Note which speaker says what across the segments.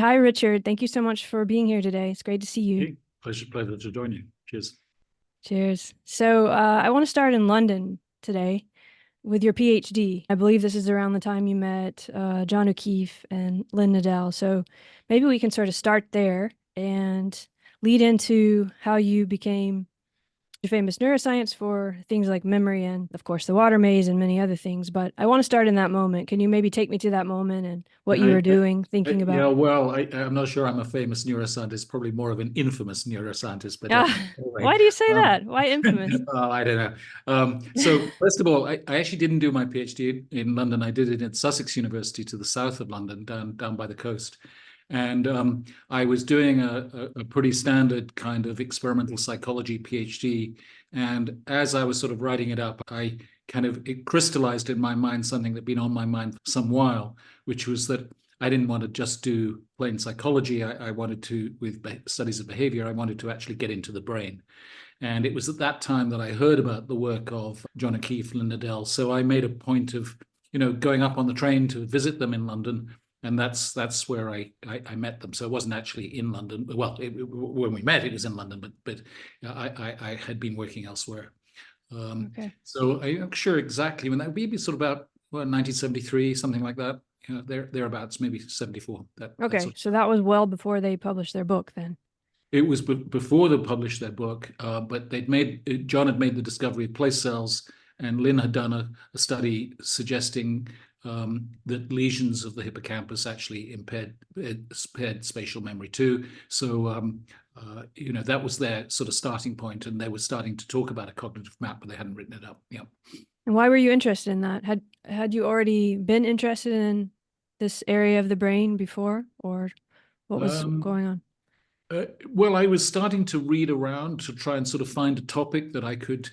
Speaker 1: Hi, Richard. Thank you so much for being here today. It's great to see you.
Speaker 2: Okay. Pleasure to join you. Cheers.
Speaker 1: Cheers. So, I want to start in London today with your PhD. I believe this is around the time you met John O'Keefe and Lynn Nadel. So maybe we can sort of start there and lead into how you became famous neuroscience for things like memory and, of course, the water maze and many other things. But I want to start in that moment. Can you maybe take me to that moment and what you were doing, thinking
Speaker 2: Yeah,
Speaker 1: about?
Speaker 2: well, I'm not sure I'm a famous neuroscientist, probably more of an infamous neuroscientist, but anyway,
Speaker 1: Why do you say
Speaker 2: um,
Speaker 1: that? Why infamous?
Speaker 2: I don't know. So first of all, I actually didn't do my PhD in London. I did it at Sussex University to the south of London, down by the coast. And I was doing a pretty standard kind of experimental psychology PhD. And as I was sort of writing it up, it crystallized in my mind something that'd been on my mind for some while, which was that I didn't want to just do plain psychology. I wanted to, with studies of behavior, I wanted to actually get into the brain. And it was at that time that I heard about the work of John O'Keefe and Nadel. So I made a point of, going up on the train to visit them in London. And that's where I met them. So it wasn't actually in London. Well, when we met, it was in London, but I had been working elsewhere.
Speaker 1: Okay.
Speaker 2: So I'm not sure exactly when that would be sort of about 1973, something like that. Thereabouts, maybe 74.
Speaker 1: Okay, so that was well before they published their book then.
Speaker 2: It was before they published their book, but John had made the discovery of place cells, and Lynn had done a study suggesting that lesions of the hippocampus actually impaired spatial memory too. So that was their sort of starting point, and they were starting to talk about a cognitive map, but they hadn't written it up. Yeah.
Speaker 1: And why were you interested in that? Had you already been interested in this area of the brain before, or what was going on?
Speaker 2: Well, I was starting to read around to try and sort of find a topic that I could,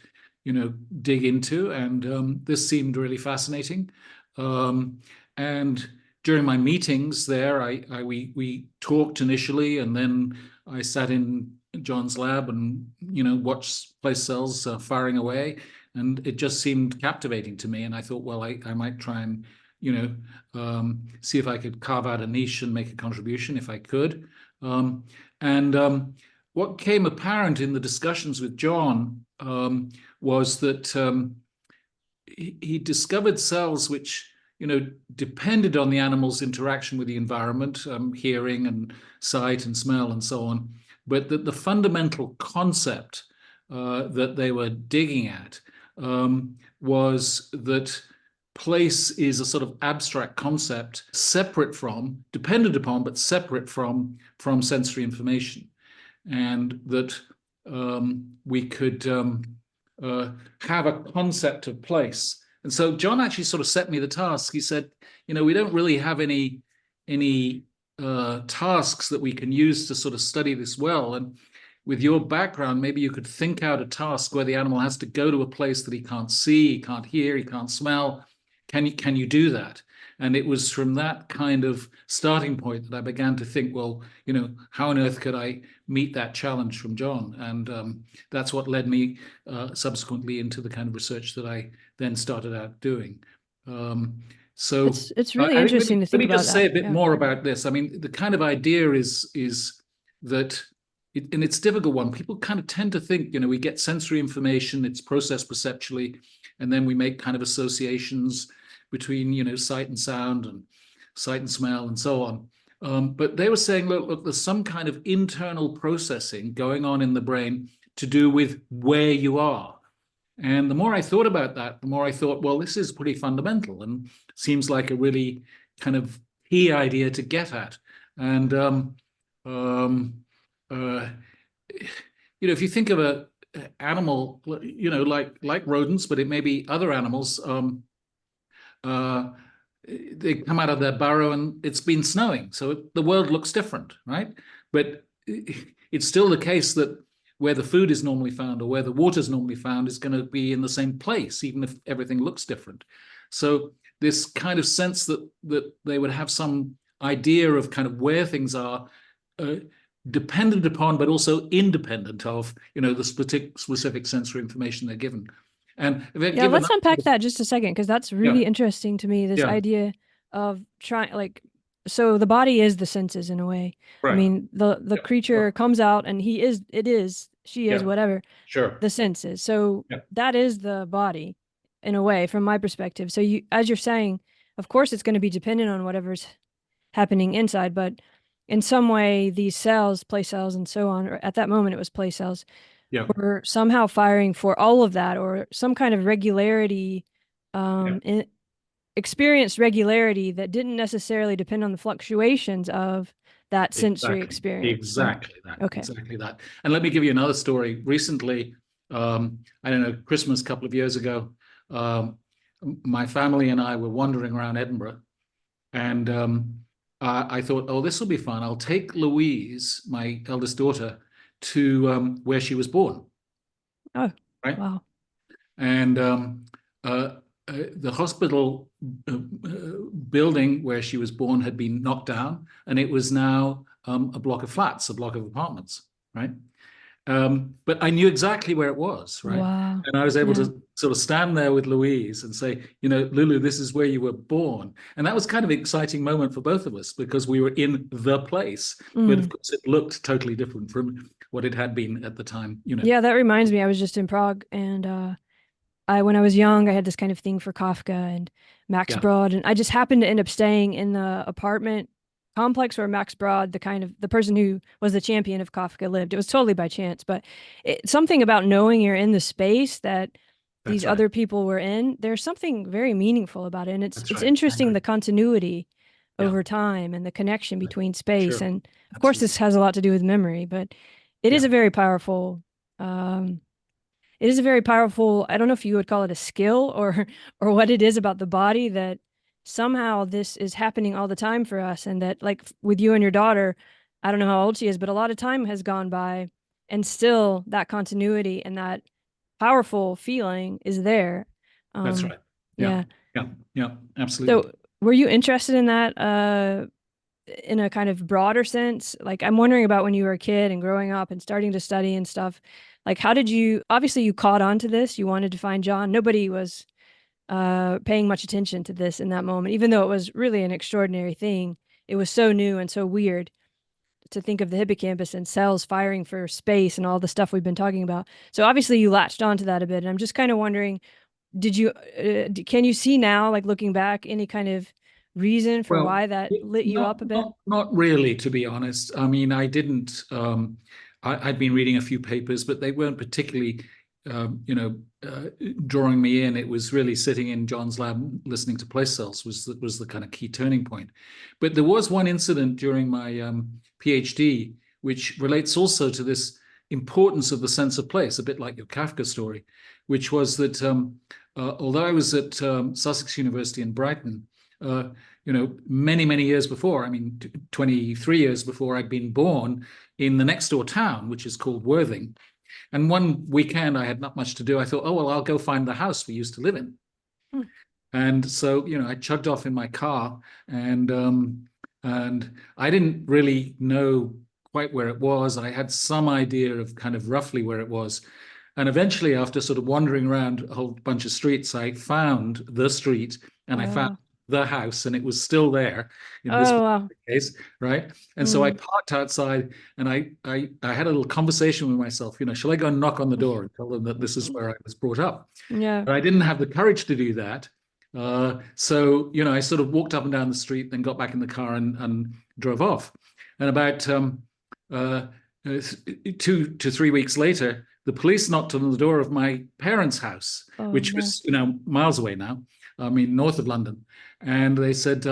Speaker 2: dig into, and this seemed really fascinating. And during my meetings there, we talked initially, and then I sat in John's lab and watched place cells firing away, and it just seemed captivating to me. And I thought, well, I might try and see if I could carve out a niche and make a contribution if I could. And what came apparent in the discussions with John was that he discovered cells which, depended on the animal's interaction with the environment, hearing and sight and smell and so on, but that the fundamental concept that they were digging at was that place is a sort of abstract concept dependent upon, but separate from sensory information. And that we could have a concept of place. And so John actually sort of set me the task. He said, we don't really have any tasks that we can use to sort of study this well. And with your background, maybe you could think out a task where the animal has to go to a place that he can't see, he can't hear, he can't smell. Can you do that? And it was from that kind of starting point that I began to think, well, how on earth could I meet that challenge from John? And that's what led me subsequently into the kind of research that I then started out doing. So
Speaker 1: it's really interesting to think about.
Speaker 2: Let me just say a bit more about this. I mean, the kind of idea is that, and it's a difficult one. People kind of tend to think, we get sensory information, it's processed perceptually, and then we make kind of associations between, sight and sound and sight and smell and so on. But they were saying, look, there's some kind of internal processing going on in the brain to do with where you are. And the more I thought about that, the more I thought, well, this is pretty fundamental and seems like a really kind of key idea to get at. And, if you think of a animal, like rodents, but it may be other animals, they come out of their burrow and it's been snowing. So the world looks different, right? But it's still the case that where the food is normally found or where the water is normally found is going to be in the same place, even if everything looks different. So this kind of sense that they would have some idea of kind of where things are dependent upon, but also independent of, the specific sensory information they're given. And
Speaker 1: let's unpack that just a second, because that's really interesting to me. This idea of trying, like, so the body is the senses in a way. I
Speaker 2: Right.
Speaker 1: mean, the
Speaker 2: Yeah. Sure.
Speaker 1: creature comes out and she is,
Speaker 2: Yeah.
Speaker 1: whatever,
Speaker 2: Sure.
Speaker 1: the senses. So
Speaker 2: Yeah.
Speaker 1: that is the body in a way, from my perspective. So you, as you're saying, of course it's going to be dependent on whatever's happening inside, but in some way these cells, place cells and so on, or at that moment it was place cells,
Speaker 2: Yeah.
Speaker 1: were somehow firing for all of that, or some kind of regularity,
Speaker 2: Yeah.
Speaker 1: in experienced regularity that didn't necessarily depend on the fluctuations of that sensory
Speaker 2: Exactly.
Speaker 1: experience, right?
Speaker 2: Exactly that.
Speaker 1: Okay.
Speaker 2: Exactly that. And let me give you another story. Recently, I don't know, Christmas a couple of years ago, um, my family and I were wandering around Edinburgh, and I thought, oh, this will be fun. I'll take Louise, my eldest daughter, to where she was born,
Speaker 1: Oh,
Speaker 2: right?
Speaker 1: wow.
Speaker 2: And uh, the hospital building where she was born had been knocked down, and it was now a block of flats, a block of apartments, right? But I knew exactly where it was, right?
Speaker 1: Wow.
Speaker 2: And I was able
Speaker 1: Yeah.
Speaker 2: to sort of stand there with Louise and say, you know, Lulu, this is where you were born. And that was kind of an exciting moment for both of us because we were in the place. But of
Speaker 1: Mm.
Speaker 2: course, it looked totally different from what it had been at the time, you know.
Speaker 1: Yeah, that reminds me, I was just in Prague, and when I was young, I had this kind of thing for Kafka and Max
Speaker 2: Yeah,
Speaker 1: Brod, and I just happened to end up staying in the apartment complex where Max Brod, the person who was the champion of Kafka, lived. It was totally by chance, but something about knowing you're in the space that these
Speaker 2: that's right.
Speaker 1: other people were in, there's something very meaningful about it, and
Speaker 2: That's
Speaker 1: it's
Speaker 2: right. I
Speaker 1: interesting,
Speaker 2: agree.
Speaker 1: the continuity
Speaker 2: Yeah,
Speaker 1: over time and the connection
Speaker 2: right.
Speaker 1: between space,
Speaker 2: Sure.
Speaker 1: and of course
Speaker 2: Absolutely.
Speaker 1: this has a lot to do with memory, but it is
Speaker 2: Yeah.
Speaker 1: a very powerful. Um, it is a very powerful, I don't know if you would call it a skill, or or what it is about the body, that somehow this is happening all the time for us, and that, like, with you and your daughter, I don't know how old she is, but a lot of time has gone by and still that continuity and that powerful feeling is there.
Speaker 2: That's
Speaker 1: Um
Speaker 2: right. Yeah.
Speaker 1: yeah.
Speaker 2: Yeah. Yeah. Absolutely.
Speaker 1: So were you interested in that in a kind of broader sense? Like, I'm wondering about when you were a kid and growing up and starting to study and stuff. Like, how did you, obviously you caught on to this, you wanted to find John. Nobody was paying much attention to this in that moment, even though it was really an extraordinary thing. It was so new and so weird to think of the hippocampus and cells firing for space and all the stuff we've been talking about. So obviously you latched onto that a bit. And I'm just kind of wondering, did you, can you see now, like looking back, any kind of reason for
Speaker 2: Well,
Speaker 1: why that lit you
Speaker 2: not
Speaker 1: up a bit?
Speaker 2: not not really, to be honest. I mean, I didn't. I'd been reading a few papers, but they weren't particularly, you know, drawing me in. It was really sitting in John's lab, listening to place cells was the kind of key turning point. But there was one incident during my PhD, which relates also to this importance of the sense of place, a bit like your Kafka story, which was that although I was at Sussex University in Brighton. Uh, you know, many, many years before, I mean, 23 years before I'd been born, in the next door town, which is called Worthing. And one weekend I had not much to do. I thought, oh, well, I'll go find the house we used to live in.
Speaker 1: Hmm.
Speaker 2: And so, you know, I chugged off in my car, and I didn't really know quite where it was. I had some idea of kind of roughly where it was. And eventually, after sort of wandering around a whole bunch of streets, I found the street and I found
Speaker 1: Oh,
Speaker 2: the house, and it was still there in this
Speaker 1: oh, wow.
Speaker 2: case, right? And so I
Speaker 1: Mm.
Speaker 2: parked outside, and I had a little conversation with myself. You know, shall I go and knock on the door and tell them that this is where I was brought up?
Speaker 1: Yeah.
Speaker 2: But I didn't have the courage to do that. So, you know, I sort of walked up and down the street, then got back in the car and drove off. And about uh, 2 to 3 weeks later, the police knocked on the door of my parents' house,
Speaker 1: Oh,
Speaker 2: which
Speaker 1: no.
Speaker 2: was, you know, miles away now. I mean, north of London. And they said,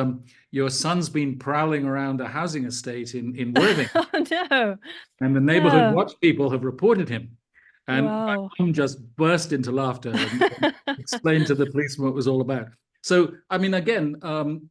Speaker 2: your son's been prowling around a housing estate in Worthing,
Speaker 1: Oh, no.
Speaker 2: and the neighborhood
Speaker 1: No.
Speaker 2: watch people have reported him. And my
Speaker 1: Wow.
Speaker 2: mum just burst into laughter and explained to the policeman what it was all about. So, I mean, again,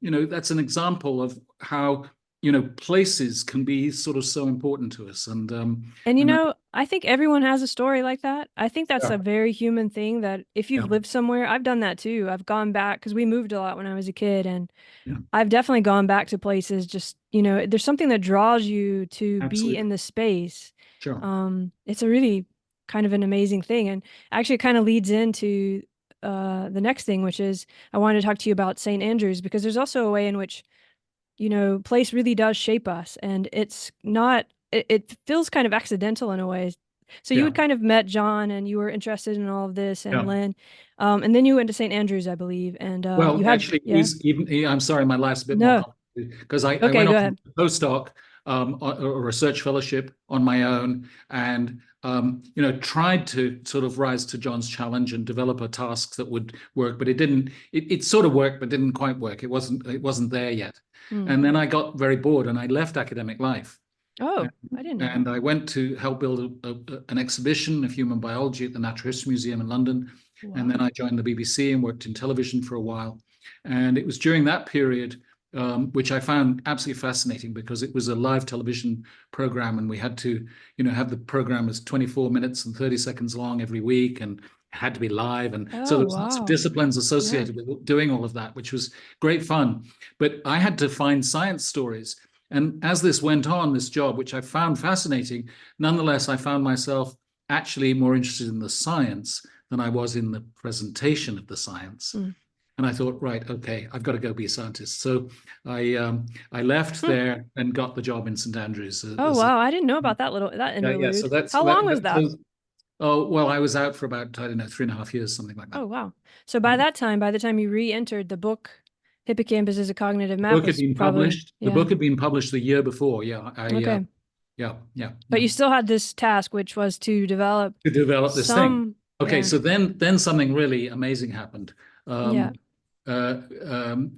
Speaker 2: you know, that's an example of how, you know, places can be sort of so important to us.
Speaker 1: And
Speaker 2: And that,
Speaker 1: I think everyone has a story like that. I think that's
Speaker 2: yeah,
Speaker 1: a very human thing, that if
Speaker 2: yeah,
Speaker 1: you've lived somewhere, I've done that too. I've gone back because we moved a lot when I was a kid, and
Speaker 2: yeah,
Speaker 1: I've definitely gone back to places, just, there's something that draws you to be in
Speaker 2: absolutely.
Speaker 1: the space.
Speaker 2: Sure.
Speaker 1: It's a really kind of an amazing thing. And actually it kind of leads into the next thing, which is I wanted to talk to you about St. Andrews, because there's also a way in which place really does shape us, and it's not, it feels kind of accidental in a way. So you
Speaker 2: Yeah.
Speaker 1: had kind of met John and you were interested in all of this and
Speaker 2: Yeah.
Speaker 1: Lynn, and then you went to St. Andrews, I believe, and you
Speaker 2: Well,
Speaker 1: had,
Speaker 2: actually,
Speaker 1: yeah,
Speaker 2: I'm sorry, my life's a bit more
Speaker 1: no,
Speaker 2: complicated because I
Speaker 1: okay,
Speaker 2: went
Speaker 1: go
Speaker 2: off
Speaker 1: ahead.
Speaker 2: a postdoc, a research fellowship on my own, and tried to sort of rise to John's challenge and develop a task that would work, but it didn't. It sort of worked, but didn't quite work. It wasn't there yet.
Speaker 1: Hmm.
Speaker 2: And then I got very bored, and I left academic life.
Speaker 1: Oh, I didn't know that.
Speaker 2: And I went to help build an exhibition of human biology at the Natural History Museum in London. And then
Speaker 1: Wow.
Speaker 2: I joined the BBC and worked in television for a while. And it was during that period, which I found absolutely fascinating because it was a live television program, and we had to, have the program as 24 minutes and 30 seconds long every week, and it had to be live. And so
Speaker 1: Oh,
Speaker 2: there was lots of
Speaker 1: wow.
Speaker 2: disciplines
Speaker 1: Yeah.
Speaker 2: associated with doing all of that, which was great fun. But I had to find science stories. And as this went on, this job, which I found fascinating, nonetheless, I found myself actually more interested in the science than I was in the presentation of the science.
Speaker 1: Mm.
Speaker 2: And I thought, right, okay, I've got to go be a scientist. So I left
Speaker 1: Hmm.
Speaker 2: there and got the job in St Andrews
Speaker 1: Oh,
Speaker 2: as a,
Speaker 1: wow. I didn't know about that
Speaker 2: yeah. So
Speaker 1: interlude.
Speaker 2: that's
Speaker 1: How long was that?
Speaker 2: so, oh well, I was out for about, I don't know, 3.5 years, something like that.
Speaker 1: Oh, wow. So by that time, by the time you re-entered, the book Hippocampus as a Cognitive
Speaker 2: The
Speaker 1: Map
Speaker 2: book had
Speaker 1: was
Speaker 2: been
Speaker 1: probably,
Speaker 2: published. The
Speaker 1: yeah.
Speaker 2: book had been published the year before. Yeah,
Speaker 1: Okay.
Speaker 2: yeah, yeah,
Speaker 1: But
Speaker 2: yeah.
Speaker 1: you still had this task, which was to develop
Speaker 2: To develop this thing.
Speaker 1: some,
Speaker 2: Okay,
Speaker 1: yeah,
Speaker 2: so then something really amazing happened,
Speaker 1: yeah.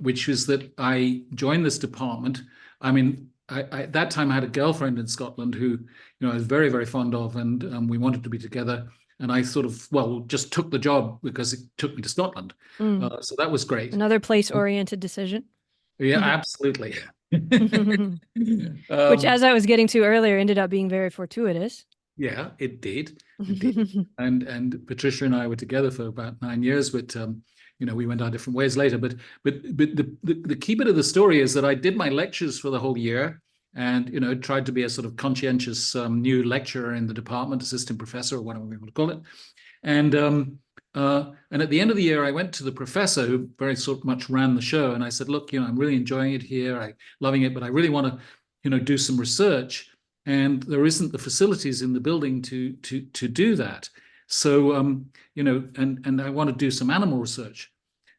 Speaker 2: which was that I joined this department. I mean, at that time I had a girlfriend in Scotland who, I was very, very fond of, and we wanted to be together. And I sort of, well, just took the job because it took me to Scotland.
Speaker 1: Mm.
Speaker 2: So that was great.
Speaker 1: Another place-oriented decision.
Speaker 2: Yeah, absolutely.
Speaker 1: Which,
Speaker 2: Um,
Speaker 1: as I was getting to earlier, ended up being very fortuitous.
Speaker 2: Yeah, it did. It did. And Patricia and I were together for about 9 years, but we went our different ways later. But the key bit of the story is that I did my lectures for the whole year, and tried to be a sort of conscientious new lecturer in the department, assistant professor, or whatever we want to call it. And at the end of the year, I went to the professor who very sort of much ran the show, and I said, "Look, I'm really enjoying it here. I'm loving it, but I really want to, do some research, and there isn't the facilities in the building to do that. So, and I want to do some animal research."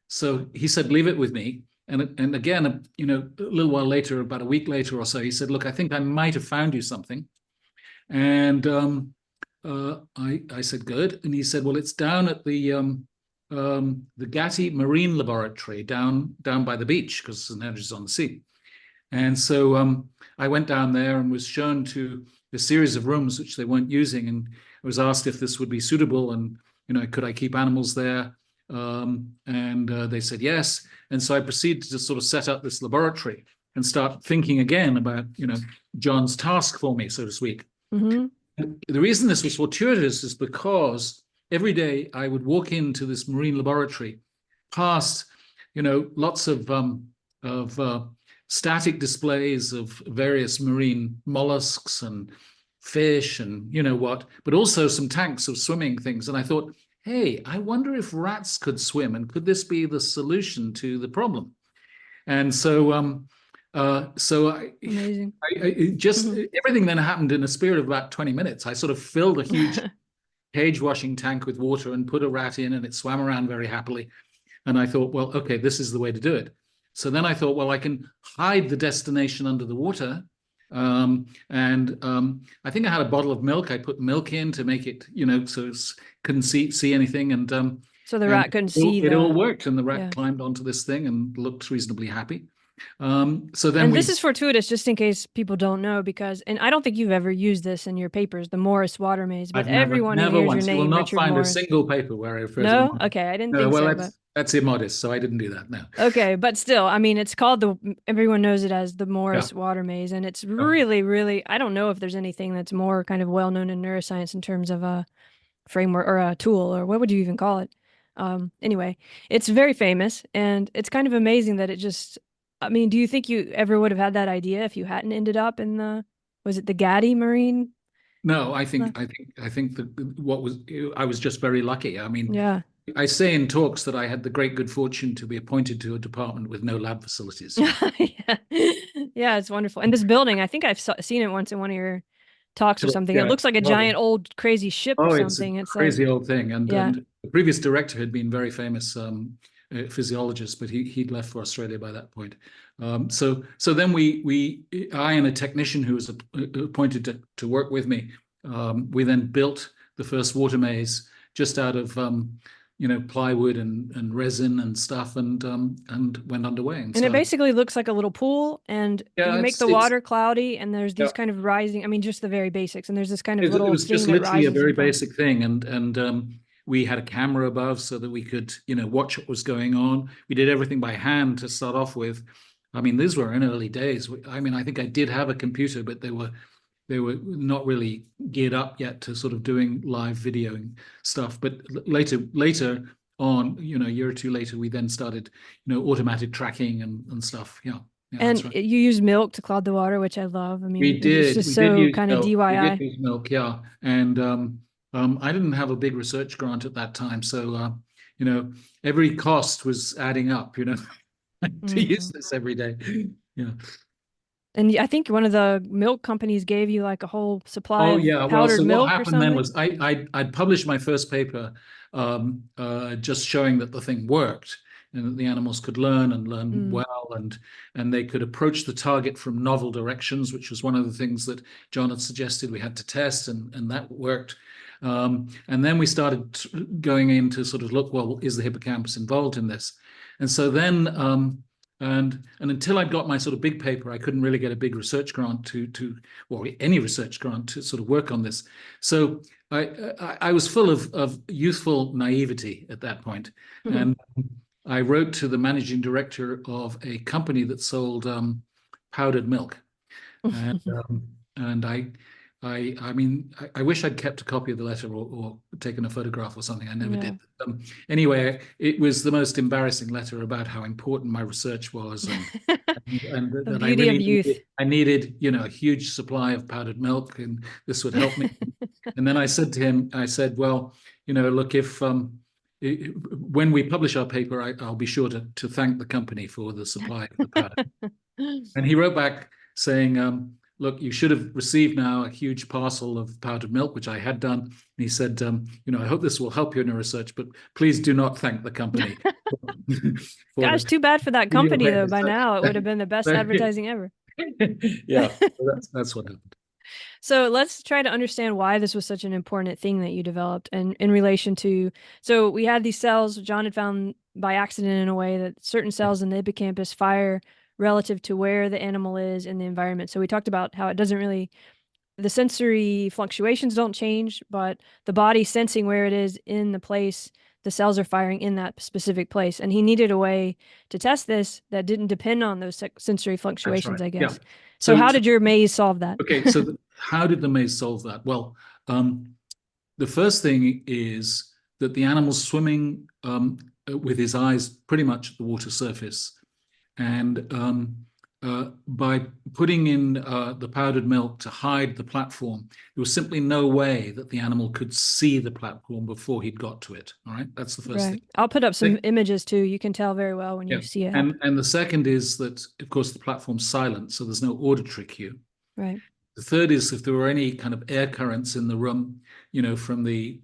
Speaker 2: So he said, "Leave it with me." And again, a little while later, about a week later or so, he said, "Look, I think I might have found you something." And I said, "Good." And he said, "Well, it's down at the Gatti Marine Laboratory down by the beach, because St Andrews is on the sea." And so I went down there and was shown to a series of rooms which they weren't using, and I was asked if this would be suitable, and could I keep animals there? And they said yes. And so I proceeded to sort of set up this laboratory and start thinking again about John's task for me, so to speak.
Speaker 1: Hmm.
Speaker 2: The reason this was fortuitous is because every day I would walk into this marine laboratory past, lots of static displays of various marine mollusks and fish and what, but also some tanks of swimming things. And I thought, hey, I wonder if rats could swim, and could this be the solution to the problem? And so
Speaker 1: Amazing.
Speaker 2: just everything then happened in a spirit of about 20 minutes. I sort of filled a huge cage washing tank with water and put a rat in, and it swam around very happily. And I thought, well, okay, this is the way to do it. So then I thought, well, I can hide the destination under the water. And I think I had a bottle of milk. I put milk in to make it, so it couldn't see anything.
Speaker 1: So the
Speaker 2: And
Speaker 1: rat couldn't see
Speaker 2: it all
Speaker 1: the,
Speaker 2: worked. And the rat
Speaker 1: yeah.
Speaker 2: climbed onto this thing and looked reasonably happy. So then
Speaker 1: And
Speaker 2: we
Speaker 1: this is fortuitous, just in case people don't know, because, and I don't think you've ever used this in your papers, the Morris water maze, but
Speaker 2: I've never,
Speaker 1: everyone who
Speaker 2: never
Speaker 1: hears your
Speaker 2: once. You will
Speaker 1: name,
Speaker 2: not
Speaker 1: Richard
Speaker 2: find a
Speaker 1: Morris.
Speaker 2: single paper where I refer to the
Speaker 1: No?
Speaker 2: model.
Speaker 1: Okay, I didn't
Speaker 2: No,
Speaker 1: think
Speaker 2: well,
Speaker 1: so, but
Speaker 2: that's immodest, so I didn't do that. No.
Speaker 1: okay, but still, I mean, it's called everyone knows it as the
Speaker 2: Yeah.
Speaker 1: Morris water maze, and it's
Speaker 2: Yeah.
Speaker 1: really, really, I don't know if there's anything that's more kind of well known in neuroscience in terms of a framework or a tool, or what would you even call it? Anyway, it's very famous, and it's kind of amazing that it just, I mean, do you think you ever would have had that idea if you hadn't ended up in was it the Gatti Marine?
Speaker 2: No, I
Speaker 1: Uh,
Speaker 2: think that what was I was just very lucky. I mean,
Speaker 1: Yeah.
Speaker 2: I say in talks that I had the great good fortune to be appointed to a department with no lab facilities.
Speaker 1: Yeah. Yeah, it's wonderful. And this building, I think I've seen it once in one of your talks or
Speaker 2: Sure,
Speaker 1: something. It
Speaker 2: yeah.
Speaker 1: looks like a giant old crazy ship or
Speaker 2: Oh, it's a
Speaker 1: something. It's like,
Speaker 2: crazy old thing.
Speaker 1: yeah.
Speaker 2: And the previous director had been very famous physiologist, but he'd left for Australia by that point. So then I and a technician who was appointed to work with me, we then built the first water maze just out of plywood and resin and stuff, and went underway and
Speaker 1: And it
Speaker 2: started.
Speaker 1: basically looks like a little pool, and
Speaker 2: Yeah,
Speaker 1: you make the
Speaker 2: it's
Speaker 1: water cloudy, and there's
Speaker 2: yeah.
Speaker 1: these kind of rising, I mean, just the very basics, and there's this kind of
Speaker 2: It
Speaker 1: little
Speaker 2: was
Speaker 1: thing
Speaker 2: just
Speaker 1: that
Speaker 2: literally a
Speaker 1: rises
Speaker 2: very
Speaker 1: and falls.
Speaker 2: basic thing, and we had a camera above so that we could, watch what was going on. We did everything by hand to start off with. I mean, these were in early days. I mean, I think I did have a computer, but they were not really geared up yet to sort of doing live videoing stuff. But later on, a year or two later, we then started, automatic tracking and stuff. Yeah, yeah,
Speaker 1: And
Speaker 2: that's right.
Speaker 1: you use milk to cloud the water, which I love. I
Speaker 2: We
Speaker 1: mean, it's
Speaker 2: did.
Speaker 1: just
Speaker 2: We did
Speaker 1: so
Speaker 2: use
Speaker 1: kind of
Speaker 2: milk. We did
Speaker 1: DIY.
Speaker 2: use milk, yeah. And I didn't have a big research grant at that time, so every cost was adding up, to use
Speaker 1: Hmm.
Speaker 2: this every day. Yeah.
Speaker 1: And I think one of the milk companies gave you like a whole supply
Speaker 2: Oh
Speaker 1: of
Speaker 2: yeah. Well,
Speaker 1: powdered
Speaker 2: so what
Speaker 1: milk or
Speaker 2: happened then
Speaker 1: something.
Speaker 2: was I'd published my first paper, just showing that the thing worked and that the animals could learn and learn
Speaker 1: Mm.
Speaker 2: well, and they could approach the target from novel directions, which was one of the things that John had suggested we had to test, and that worked. And then we started going in to sort of look, well, is the hippocampus involved in this? And so then and until I'd got my sort of big paper, I couldn't really get a big research grant or any research grant to sort of work on this. So I was full of youthful naivety at that point. And I wrote to the managing director of a company that sold powdered milk. And I mean, I wish I'd kept a copy of the letter or taken a photograph or something. I never
Speaker 1: Yeah.
Speaker 2: did. Anyway, it was the most embarrassing letter about how important my research was, and
Speaker 1: The
Speaker 2: that
Speaker 1: beauty of youth.
Speaker 2: I needed, a huge supply of powdered milk, and this would help me. And then I said to him, I said, well, look, if when we publish our paper, I'll be sure to thank the company for the supply of the powder. And he wrote back saying, look, you should have received now a huge parcel of powdered milk, which I had done. And he said, I hope this will help you in your research, but please do not thank the company
Speaker 1: Gosh,
Speaker 2: for
Speaker 1: too bad for that
Speaker 2: your
Speaker 1: company though.
Speaker 2: paper.
Speaker 1: By now, it would have been the best advertising ever.
Speaker 2: Yeah, that's what happened.
Speaker 1: So let's try to understand why this was such an important thing that you developed, and in relation to, so we had these cells John had found by accident in a way that certain cells in the hippocampus fire relative to where the animal is in the environment. So we talked about how it doesn't really, the sensory fluctuations don't change, but the body sensing where it is in the place, the cells are firing in that specific place. And he needed a way to test this that didn't depend on those sensory
Speaker 2: That's
Speaker 1: fluctuations,
Speaker 2: right.
Speaker 1: I
Speaker 2: Yeah.
Speaker 1: guess. So how did your maze solve that?
Speaker 2: Okay, so how did the maze solve that? Well, the first thing is that the animal's swimming with his eyes pretty much at the water surface. And by putting in the powdered milk to hide the platform, there was simply no way that the animal could see the platform before he'd got to it. All right, that's the first
Speaker 1: Right.
Speaker 2: thing.
Speaker 1: I'll put up some images too. You can tell very well when
Speaker 2: Yeah.
Speaker 1: you see it happen.
Speaker 2: And the second is that, of course, the platform's silent, so there's no auditory cue.
Speaker 1: Right.
Speaker 2: The third is if there were any kind of air currents in the room, from the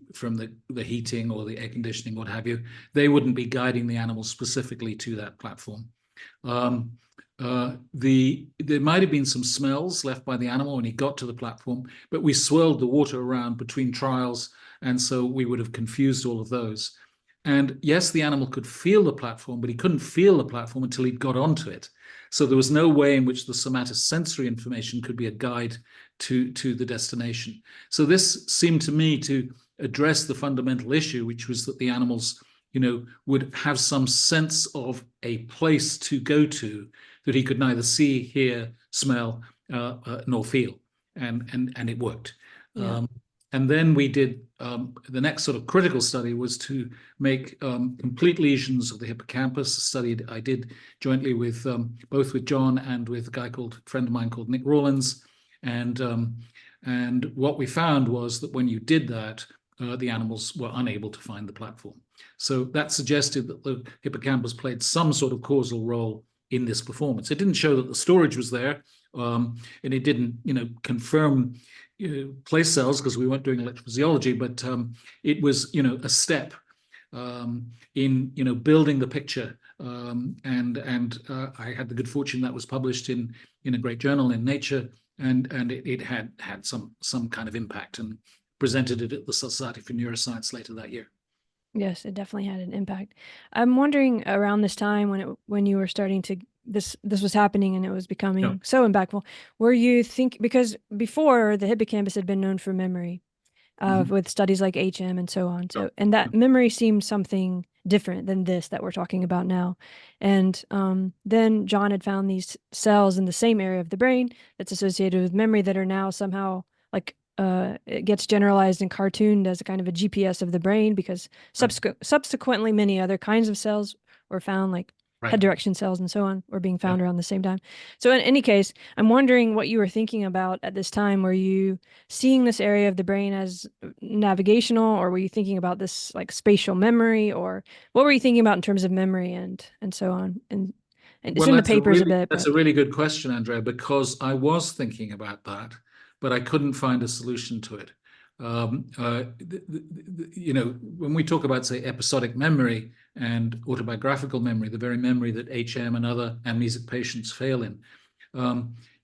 Speaker 2: heating or the air conditioning, what have you, they wouldn't be guiding the animal specifically to that platform. There might have been some smells left by the animal when he got to the platform, but we swirled the water around between trials, and so we would have confused all of those. And yes, the animal could feel the platform, but he couldn't feel the platform until he'd got onto it. So there was no way in which the somatosensory information could be a guide to the destination. So this seemed to me to address the fundamental issue, which was that the animals, would have some sense of a place to go to that he could neither see, hear, smell, nor feel, and it worked.
Speaker 1: Yeah.
Speaker 2: And then we did the next sort of critical study was to make complete lesions of the hippocampus. A study I did jointly with both with John and with a friend of mine called Nick Rawlins. And what we found was that when you did that, the animals were unable to find the platform. So that suggested that the hippocampus played some sort of causal role in this performance. It didn't show that the storage was there, and it didn't, confirm place cells because we weren't doing electrophysiology, but it was, a step in, building the picture. And I had the good fortune that was published in a great journal in Nature, and it had some kind of impact, and presented it at the Society for Neuroscience later that year.
Speaker 1: Yes, it definitely had an impact. I'm wondering around this time when you were starting to this was happening and it was becoming so impactful, were you because before the hippocampus had been known for memory, with studies like HM and so on. So, and that memory seemed something different than this that we're talking about now. And then John had found these cells in the same area of the brain that's associated with memory that are now somehow like it gets generalized and cartooned as a kind of a GPS of the brain, because subsequently many other kinds of cells were found, like head direction cells and so on, were being found around the same time. So in any case, I'm wondering what you were thinking about at this time. Were you seeing this area of the brain as navigational, or were you thinking about this like spatial memory, or what were you thinking about in terms of memory and so on? And it's in the papers a bit.
Speaker 2: That's a really good question, Andrea, because I was thinking about that, but I couldn't find a solution to it. When we talk about, say, episodic memory and autobiographical memory, the very memory that HM and other amnesic patients fail in,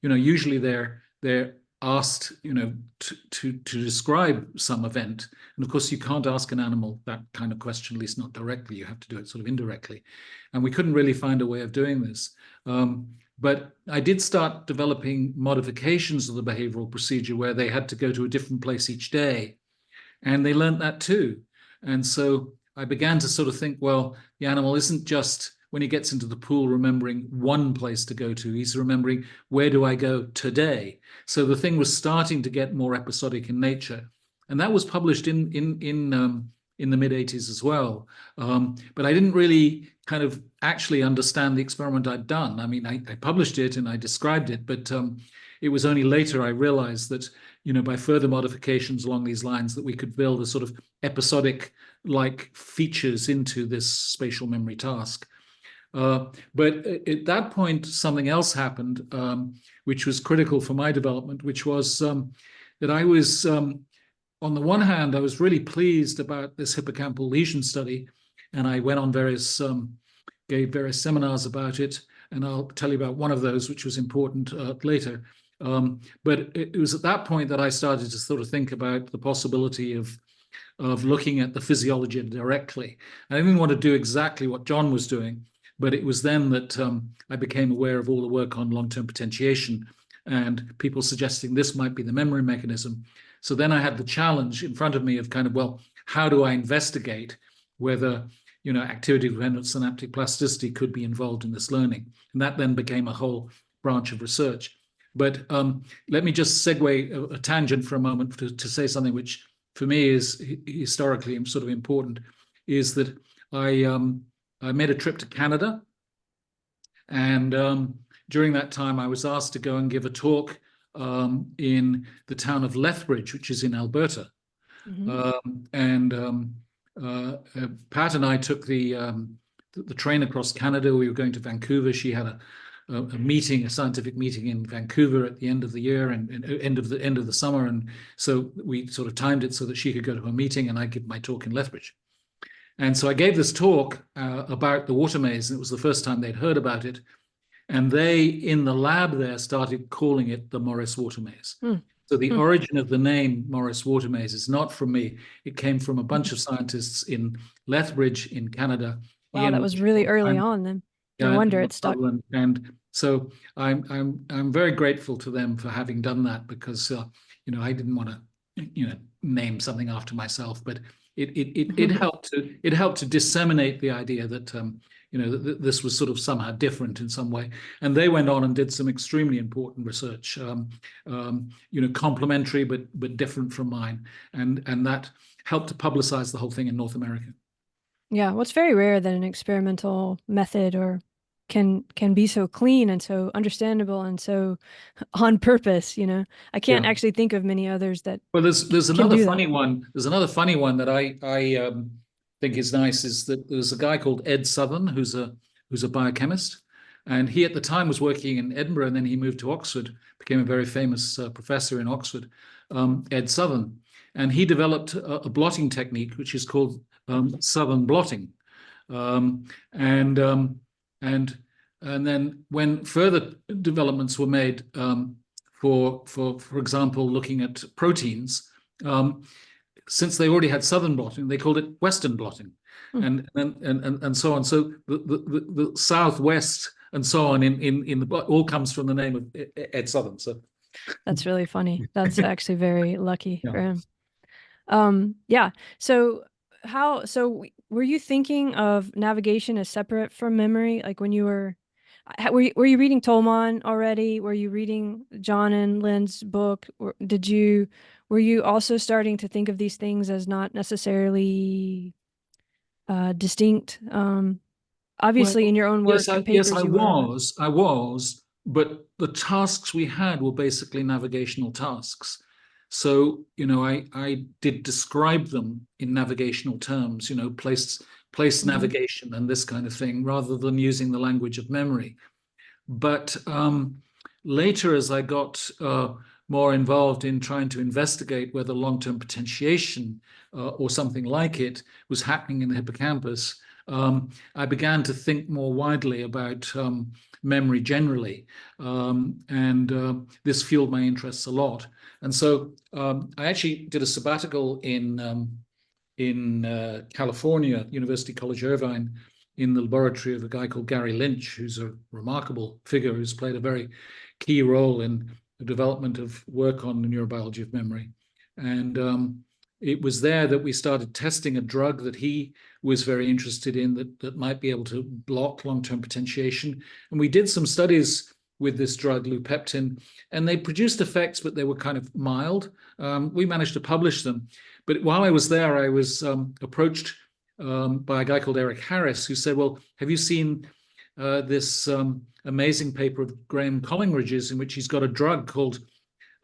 Speaker 2: usually they're asked, to describe some event. And of course, you can't ask an animal that kind of question, at least not directly. You have to do it sort of indirectly. And we couldn't really find a way of doing this. But I did start developing modifications of the behavioral procedure where they had to go to a different place each day. And they learned that too. And so I began to sort of think, well, the animal isn't just, when he gets into the pool, remembering one place to go to. He's remembering, where do I go today? So the thing was starting to get more episodic in nature. And that was published in the mid-'80s as well. But I didn't really kind of actually understand the experiment I'd done. I mean, I published it and I described it, but it was only later I realized that, by further modifications along these lines, that we could build a sort of episodic-like features into this spatial memory task. But at that point, something else happened, which was critical for my development, which was that I was, on the one hand, I was really pleased about this hippocampal lesion study, and I went on gave various seminars about it, and I'll tell you about one of those, which was important later. But it was at that point that I started to sort of think about the possibility of looking at the physiology directly. I didn't want to do exactly what John was doing, but it was then that I became aware of all the work on long-term potentiation and people suggesting this might be the memory mechanism. So then I had the challenge in front of me of kind of, well, how do I investigate whether, activity-dependent synaptic plasticity could be involved in this learning? And that then became a whole branch of research. But let me just segue a tangent for a moment to say something which for me is historically sort of important, is that I made a trip to Canada. And during that time, I was asked to go and give a talk in the town of Lethbridge, which is in Alberta. Pat and I took the train across Canada. We were going to Vancouver. She had a meeting, a scientific meeting in Vancouver at the end of the year and end of the summer. And so we sort of timed it so that she could go to her meeting and I give my talk in Lethbridge. And so I gave this talk about the water maze, and it was the first time they'd heard about it. And they, in the lab there, started calling it the Morris water maze. So the origin of the name Morris water maze is not from me. It came from a bunch of scientists in Lethbridge in Canada.
Speaker 1: Wow, that was really early on then. No wonder it stuck.
Speaker 2: And so I'm very grateful to them for having done that, because I didn't want to name something after myself, but it helped to disseminate the idea that that this was sort of somehow different in some way. And they went on and did some extremely important research, complementary but different from mine, and that helped to publicize the whole thing in North America. Yeah,
Speaker 1: well, it's very rare that an experimental method can be so clean and so understandable and so on purpose. I can't actually think of many others that.
Speaker 2: Well, there's another funny one. There's another funny one that I think is nice is that there's a guy called Ed Southern who's a biochemist, and he at the time was working in Edinburgh, and then he moved to Oxford, became a very famous professor in Oxford, Ed Southern, and he developed a blotting technique which is called Southern blotting, and then when further developments were made for example, looking at proteins, since they already had Southern blotting, they called it Western blotting, and so on. So the Southwest and so on in the all comes from the name of Ed Southern. So
Speaker 1: that's really funny. That's actually very lucky
Speaker 2: yeah.
Speaker 1: for him. Yeah. So were you thinking of navigation as separate from memory? Like when you were you reading Tolman already? Were you reading John and Lynn's book? Or were you also starting to think of these things as not necessarily distinct? Obviously, in your own work and papers,
Speaker 2: I
Speaker 1: you were.
Speaker 2: was, but the tasks we had were basically navigational tasks. So, I did describe them in navigational terms, place navigation and this kind of thing, rather than using the language of memory. But later, as I got more involved in trying to investigate whether long-term potentiation or something like it was happening in the hippocampus, I began to think more widely about memory generally, and this fueled my interests a lot. And so I actually did a sabbatical in California, University College Irvine, in the laboratory of a guy called Gary Lynch, who's a remarkable figure who's played a very key role in the development of work on the neurobiology of memory. And it was there that we started testing a drug that he was very interested in that might be able to block long-term potentiation. And we did some studies with this drug, lupeptin, and they produced effects, but they were kind of mild. We managed to publish them. But while I was there, I was approached by a guy called Eric Harris, who said, well, have you seen this amazing paper of Graham Collingridge's in which he's got a drug called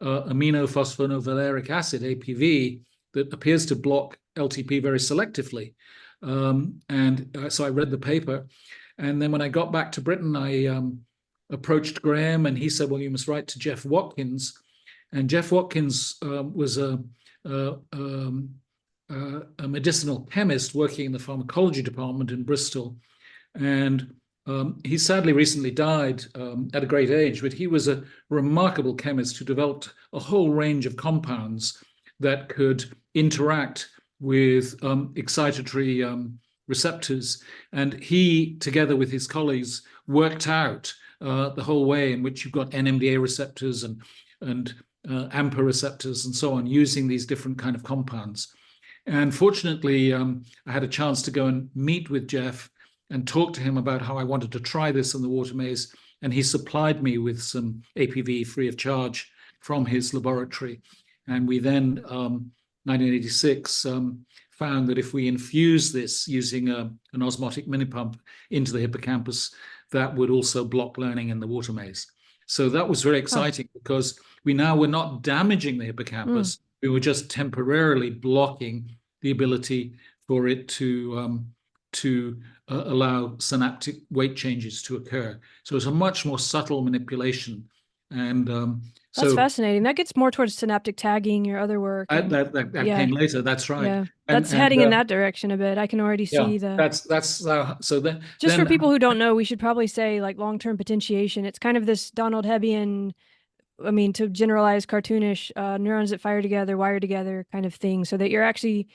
Speaker 2: aminophosphonovaleric acid, APV, that appears to block LTP very selectively. So I read the paper. And then when I got back to Britain, I approached Graham, and he said, well, you must write to Jeff Watkins. And Jeff Watkins was a medicinal chemist working in the pharmacology department in Bristol. And he sadly recently died at a great age, but he was a remarkable chemist who developed a whole range of compounds that could interact with excitatory receptors. And he, together with his colleagues, worked out the whole way in which you've got NMDA receptors and AMPA receptors and so on, using these different kind of compounds. And fortunately, I had a chance to go and meet with Jeff and talk to him about how I wanted to try this in the water maze. And he supplied me with some APV free of charge from his laboratory. And we then, 1986, found that if we infuse this using an osmotic mini pump into the hippocampus, that would also block learning in the water maze. So that was very exciting because we now were not damaging the hippocampus. We were just temporarily blocking the ability for it to allow synaptic weight changes to occur. So it's a much more subtle manipulation. And
Speaker 1: that's fascinating. That gets more towards synaptic tagging, your other work.
Speaker 2: That came later. That's right.
Speaker 1: Yeah, that's heading in that direction a bit. I can already see
Speaker 2: so then
Speaker 1: just for people who don't know, we should probably say like long-term potentiation. It's kind of this Donald Hebbian, I mean, to generalize cartoonish, neurons that fire together, wire together kind of thing, so that you're actually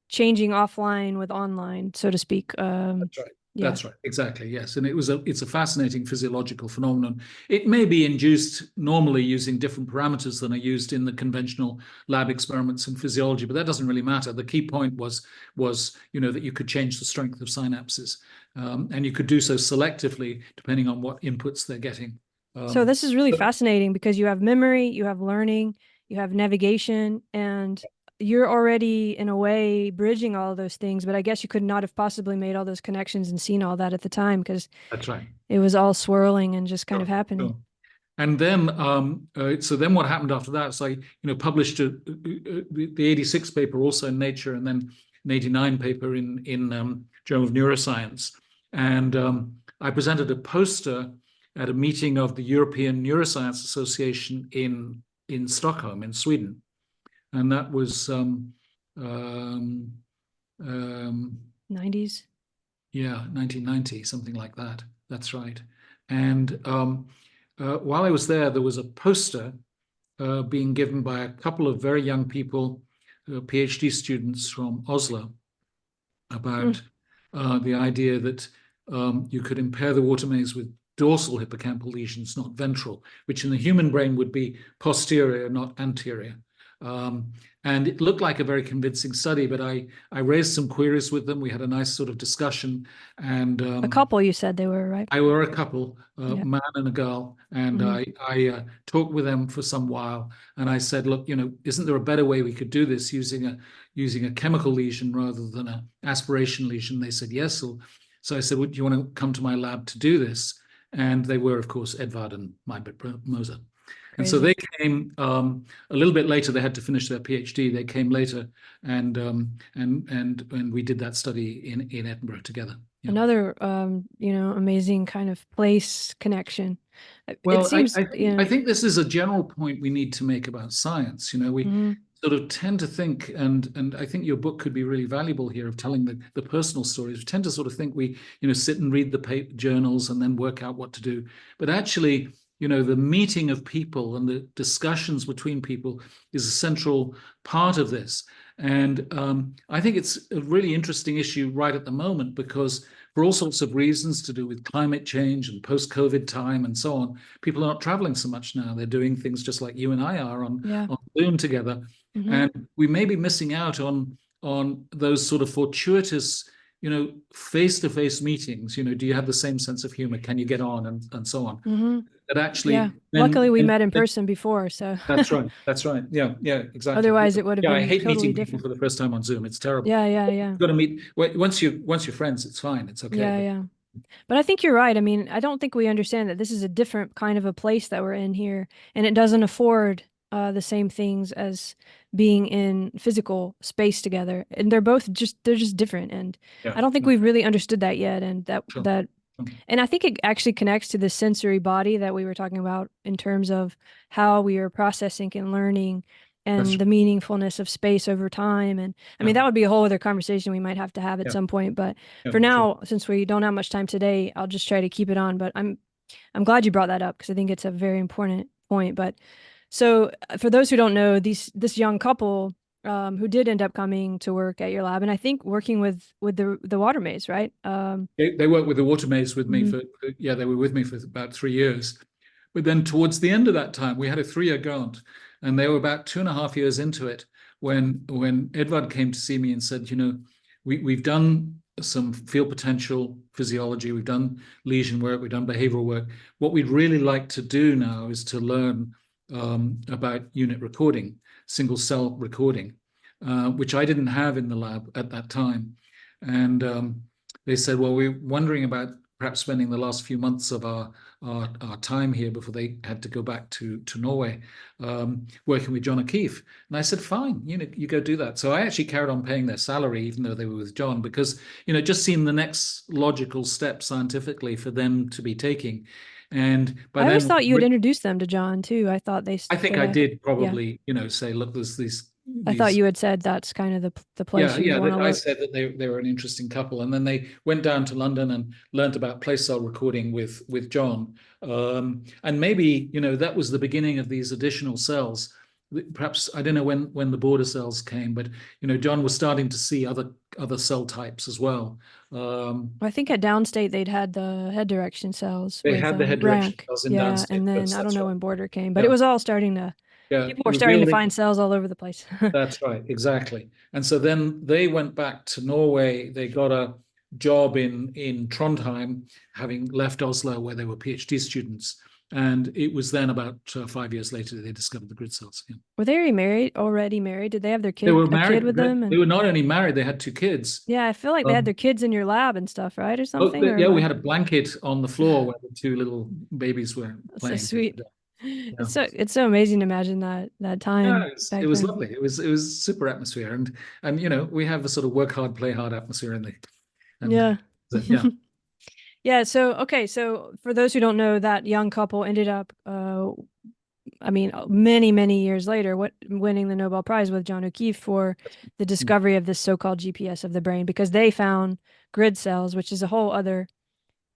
Speaker 1: changing offline with online, so to speak.
Speaker 2: That's right. Yeah. That's right. Exactly. Yes. And it's a fascinating physiological phenomenon. It may be induced normally using different parameters than are used in the conventional lab experiments in physiology, but that doesn't really matter. The key point was that you could change the strength of synapses, and you could do so selectively depending on what inputs they're getting.
Speaker 1: So this is really fascinating because you have memory, you have learning, you have navigation, and you're already in a way bridging all of those things, but I guess you could not have possibly made all those connections and seen all that at the time because
Speaker 2: that's right.
Speaker 1: It was all swirling and just kind of happening.
Speaker 2: Sure. And then, so then what happened after that? So I, published the 86 paper also in Nature, and then an 89 paper in Journal of Neuroscience. And I presented a poster at a meeting of the European Neuroscience Association in Stockholm, in Sweden. And that was
Speaker 1: 90s.
Speaker 2: Yeah, 1990, something like that. That's right. And while I was there was a poster being given by a couple of very young people, PhD students from Oslo, about the idea that you could impair the water maze with dorsal hippocampal lesions, not ventral, which in the human brain would be posterior, not anterior. And it looked like a very convincing study, but I raised some queries with them. We had a nice sort of discussion. And
Speaker 1: a couple, you said they were, right?
Speaker 2: I were a couple,
Speaker 1: Yeah.
Speaker 2: man and a girl, and I talked with them for some while. And I said, look, isn't there a better way we could do this using a chemical lesion rather than an aspiration lesion? They said yes. So I said, would you want to come to my lab to do this? And they were, of course, Edvard and Maj-Britt Moser. And so they came a little bit later. They had to finish their PhD. They came later, and we did that study in Edinburgh together. Yeah.
Speaker 1: Another amazing kind of place connection.
Speaker 2: Well,
Speaker 1: it seems,
Speaker 2: I think this is a general point we need to make about science. We sort of tend to think, and I think your book could be really valuable here of telling the personal stories. We tend to sort of think we sit and read the journals and then work out what to do, but actually, the meeting of people and the discussions between people is a central part of this. And I think it's a really interesting issue right at the moment, because for all sorts of reasons to do with climate change and post-COVID time and so on, people are not traveling so much now. They're doing things just like you and I are on Zoom together. And we may be missing out on those sort of fortuitous face-to-face meetings. Do you have the same sense of humor? Can you get on and so on? That actually,
Speaker 1: luckily we met in person before, so
Speaker 2: that's right. Yeah, exactly.
Speaker 1: Otherwise, it would have been
Speaker 2: I hate
Speaker 1: totally
Speaker 2: meeting
Speaker 1: different.
Speaker 2: people for the first time on Zoom. It's terrible.
Speaker 1: Yeah.
Speaker 2: You've got to meet once you're friends. It's fine. It's okay.
Speaker 1: Yeah. But I think you're right. I mean, I don't think we understand that this is a different kind of a place that we're in here, and it doesn't afford the same things as being in physical space together. And they're just different. And I don't think we've really understood that yet. And and I think it actually connects to the sensory body that we were talking about in terms of how we are processing and learning and the meaningfulness of space over time. And I mean, that would be a whole other conversation we might have to have at some point. But for now, since we don't have much time today, I'll just try to keep it on. But I'm glad you brought that up, because I think it's a very important point. But so for those who don't know, this young couple who did end up coming to work at your lab, and I think working with the water maze, right?
Speaker 2: They worked with the water maze with me they were with me for about 3 years. But then towards the end of that time, we had a 3-year grant, and they were about 2.5 years into it when Edvard came to see me and said, we've done some field potential physiology, we've done lesion work, we've done behavioral work. What we'd really like to do now is to learn about unit recording, single cell recording, which I didn't have in the lab at that time. And they said, well, we're wondering about perhaps spending the last few months of our time here before they had to go back to Norway, working with John O'Keefe. And I said, fine, you go do that. So I actually carried on paying their salary, even though they were with John, because, it just seemed the next logical step scientifically for them to be taking. And I
Speaker 1: always thought you would introduce them to John too. I think
Speaker 2: I did probably, say, look, there's these.
Speaker 1: I thought you had said that's kind of the place you want to look.
Speaker 2: I said that they were an interesting couple, and then they went down to London and learned about place cell recording with John, and maybe that was the beginning of these additional cells. Perhaps I don't know when the border cells came, but John was starting to see other cell types as well.
Speaker 1: I think at downstate they'd had the head direction cells.
Speaker 2: They had the head direction cells in downstate.
Speaker 1: And then I don't know when border came, but it was all starting to. People were starting to find cells all over the place.
Speaker 2: That's right, exactly. And so then they went back to Norway. They got a job in Trondheim, having left Oslo, where they were PhD students. And it was then about 5 years later that they discovered the grid cells. Yeah.
Speaker 1: Were they already married? Did they have their kid?
Speaker 2: They were married
Speaker 1: with them?
Speaker 2: They were not only married; they had 2 kids.
Speaker 1: Yeah, I feel like they had their kids in your lab and stuff, right, or something.
Speaker 2: We had a blanket on the floor where the 2 little babies were playing.
Speaker 1: So sweet.
Speaker 2: Yeah.
Speaker 1: It's so amazing to imagine that
Speaker 2: Yeah,
Speaker 1: time
Speaker 2: it
Speaker 1: back
Speaker 2: was
Speaker 1: then.
Speaker 2: lovely. It was super atmosphere, and we have a sort of work hard, play hard atmosphere in the and
Speaker 1: Yeah.
Speaker 2: yeah.
Speaker 1: Yeah, so okay, so for those who don't know, that young couple ended up I mean, many, many years later, winning the Nobel Prize with John O'Keefe for the discovery of this so-called GPS of the brain, because they found grid cells, which is a whole other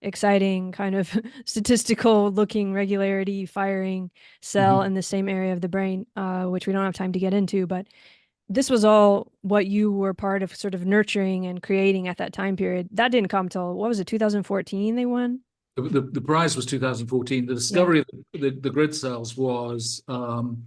Speaker 1: exciting kind of statistical looking regularity firing cell
Speaker 2: Mhm.
Speaker 1: in the same area of the brain, which we don't have time to get into. But this was all what you were part of sort of nurturing and creating at that time period. That didn't come till, what was it, 2014 they won?
Speaker 2: The prize was 2014. The
Speaker 1: Yeah,
Speaker 2: discovery of the grid cells was I think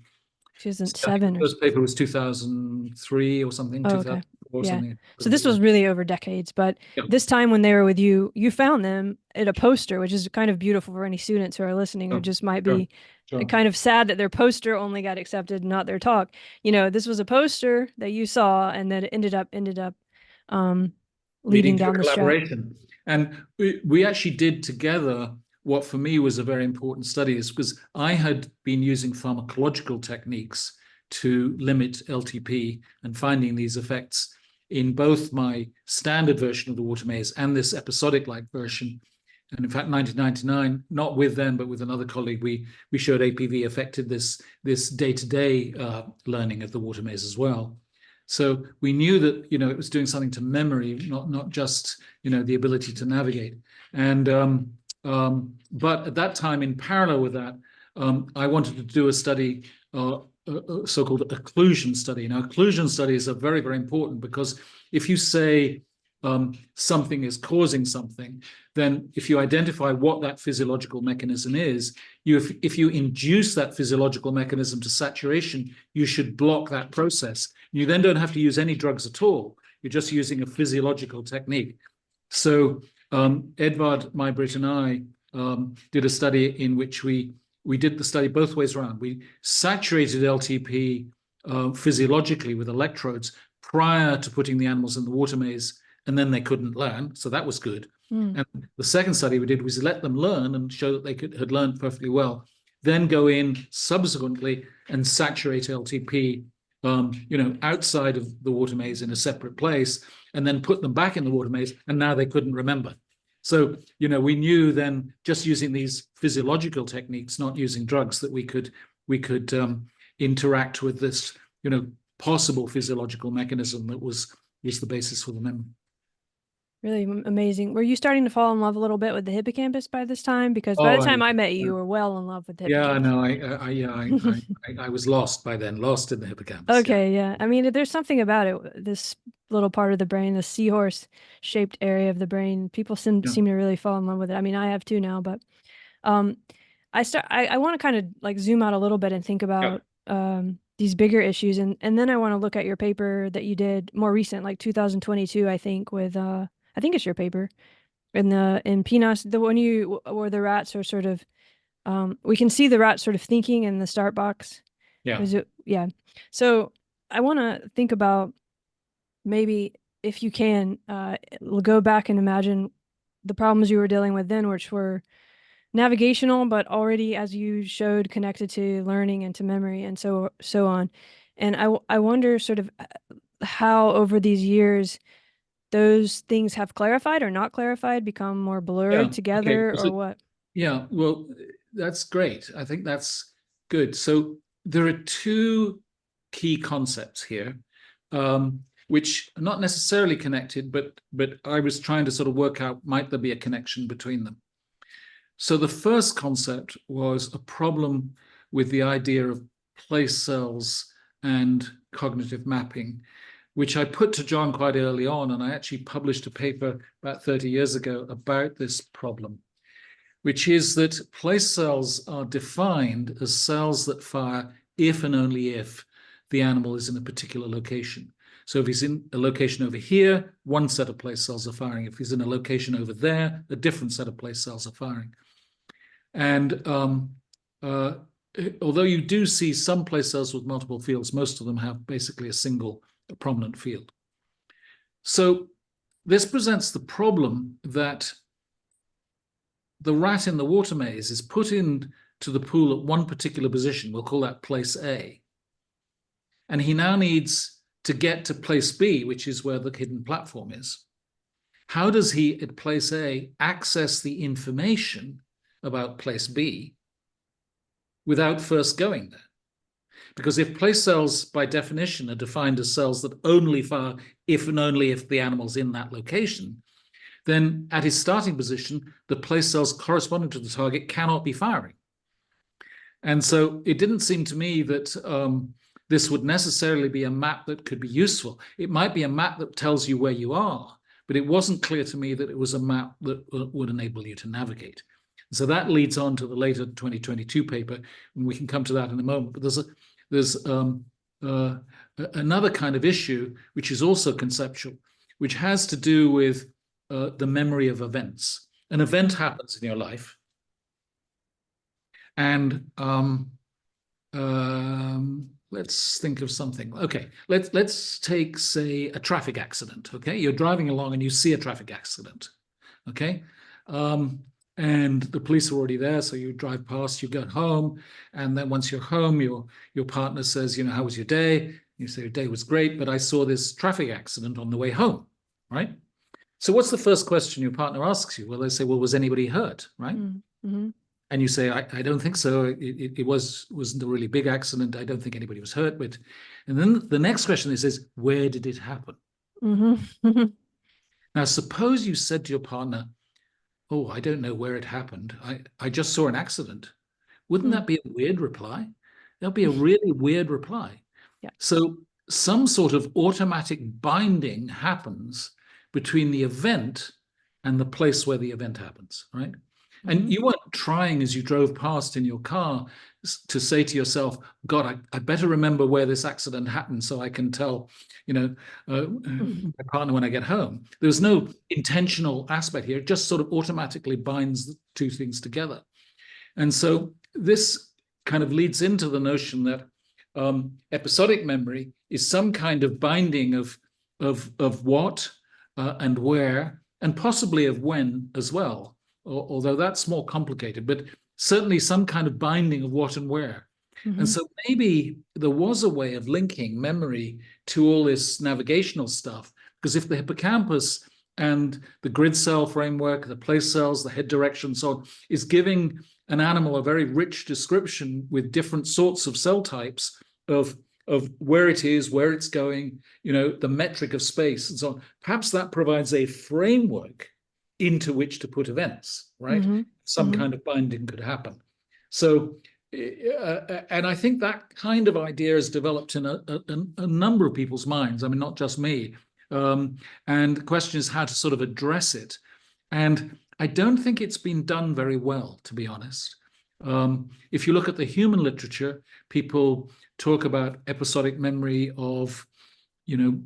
Speaker 1: 2007
Speaker 2: the
Speaker 1: or
Speaker 2: first paper was 2003 or something,
Speaker 1: oh, okay.
Speaker 2: 2004 or
Speaker 1: Yeah.
Speaker 2: something.
Speaker 1: So this was really over decades, but
Speaker 2: Yeah,
Speaker 1: this time when they were with you, you found them at a poster, which is kind of beautiful for any students who are listening or
Speaker 2: sure,
Speaker 1: just might
Speaker 2: sure,
Speaker 1: be
Speaker 2: sure.
Speaker 1: kind of sad that their poster only got accepted, not their talk. This was a poster that you saw and that it ended up um,
Speaker 2: Leading
Speaker 1: leading
Speaker 2: to a
Speaker 1: down this track.
Speaker 2: collaboration. And we actually did together what for me was a very important study, is because I had been using pharmacological techniques to limit LTP and finding these effects in both my standard version of the water maze and this episodic-like version. And in fact, 1999, not with them, but with another colleague, we showed APV affected this day-to-day learning of the water maze as well. So we knew that it was doing something to memory, not just the ability to navigate. And but at that time, in parallel with that, I wanted to do a study, a so-called occlusion study. Now, occlusion studies are very, very important because if you say something is causing something, then if you identify what that physiological mechanism is, if you induce that physiological mechanism to saturation, you should block that process. You then don't have to use any drugs at all. You're just using a physiological technique. So Edvard Maybrit and I did a study in which we did the study both ways around. We saturated LTP physiologically with electrodes prior to putting the animals in the water maze, and then they couldn't learn. So that was good.
Speaker 1: Mm.
Speaker 2: And the second study we did was let them learn and show that they had learned perfectly well. Then go in subsequently and saturate LTP, outside of the water maze in a separate place, and then put them back in the water maze, and now they couldn't remember. So, we knew then just using these physiological techniques, not using drugs, that we could interact with this, possible physiological mechanism that was the basis for the memory.
Speaker 1: Really amazing. Were you starting to fall in love a little bit with the hippocampus by this time? Because by
Speaker 2: Oh,
Speaker 1: the time I met you, you were well in love with the
Speaker 2: yeah,
Speaker 1: hippocampus.
Speaker 2: no, I was lost by then, lost in the hippocampus. Yeah,
Speaker 1: Okay, yeah. I mean, there's something about it, this little part of the brain, the seahorse-shaped area of the brain. People seem
Speaker 2: yeah,
Speaker 1: seem to really fall in love with it. I mean, I have too now, but um, I want to kind of like zoom out a little bit and think
Speaker 2: yeah,
Speaker 1: about these bigger issues, and then I want to look at your paper that you did more recent, like 2022, I think, with I think it's your paper in PNAS, the one where the rats are sort of we can see the rat sort of thinking in the start box.
Speaker 2: yeah,
Speaker 1: Was it? Yeah. So I want to think about maybe if you can go back and imagine the problems you were dealing with then, which were navigational, but already, as you showed, connected to learning and to memory and so on. And I wonder sort of how over these years those things have clarified or not clarified, become more
Speaker 2: yeah.
Speaker 1: blurred
Speaker 2: Okay.
Speaker 1: together, or what?
Speaker 2: Yeah, well, that's great. I think that's good. So there are two key concepts here, which are not necessarily connected, but I was trying to sort of work out, might there be a connection between them? So the first concept was a problem with the idea of place cells and cognitive mapping, which I put to John quite early on, and I actually published a paper about 30 years ago about this problem, which is that place cells are defined as cells that fire if and only if the animal is in a particular location. So if he's in a location over here, one set of place cells are firing. If he's in a location over there, a different set of place cells are firing. And although you do see some place cells with multiple fields, most of them have basically a single prominent field. So this presents the problem that the rat in the water maze is put in to the pool at one particular position. We'll call that place A. And he now needs to get to place B, which is where the hidden platform is. How does he, at place A, access the information about place B without first going there? Because if place cells, by definition, are defined as cells that only fire if and only if the animal's in that location, then at his starting position, the place cells corresponding to the target cannot be firing. And so it didn't seem to me that this would necessarily be a map that could be useful. It might be a map that tells you where you are, but it wasn't clear to me that it was a map that would enable you to navigate. So that leads on to the later 2022 paper, and we can come to that in a moment. But there's another kind of issue, which is also conceptual, which has to do with the memory of events. An event happens in your life, and let's think of something. Okay, let's take, say, a traffic accident. Okay, you're driving along and you see a traffic accident. Okay, and the police are already there, so you drive past, you get home, and then once you're home, your partner says, you know, how was your day? You say, your day was great, but I saw this traffic accident on the way home, right? So what's the first question your partner asks you? Well, they say, well, was anybody hurt, right?
Speaker 1: Mm-hmm.
Speaker 2: And you say, I don't think so. It wasn't a really big accident. I don't think anybody was hurt. But, and then the next question is, where did it happen?
Speaker 1: Mm-hmm.
Speaker 2: Now, suppose you said to your partner, oh, I don't know where it happened. I just saw an accident. Wouldn't that be a weird reply? That'd be a really weird reply.
Speaker 1: Yeah.
Speaker 2: So some sort of automatic binding happens between the event and the place where the event happens, right? And you weren't trying as you drove past in your car to say to yourself, God, I better remember where this accident happened so I can tell, you know, my partner when I get home. There's no intentional aspect here. It just sort of automatically binds the two things together. And so this kind of leads into the notion that episodic memory is some kind of binding of what and where, and possibly of when as well. Although that's more complicated, but certainly some kind of binding of what and where. And so maybe there was a way of linking memory to all this navigational stuff, because if the hippocampus and the grid cell framework, the place cells, the head direction, so on, is giving an animal a very rich description with different sorts of cell types of where it is, where it's going, you know, the metric of space and so on, perhaps that provides a framework into which to put events, right? Some kind of binding could happen. So, and I think that kind of idea is developed in a number of people's minds. I mean, not just me. And the question is how to sort of address it. And I don't think it's been done very well, to be honest. If you look at the human literature, people talk about episodic memory of, you know,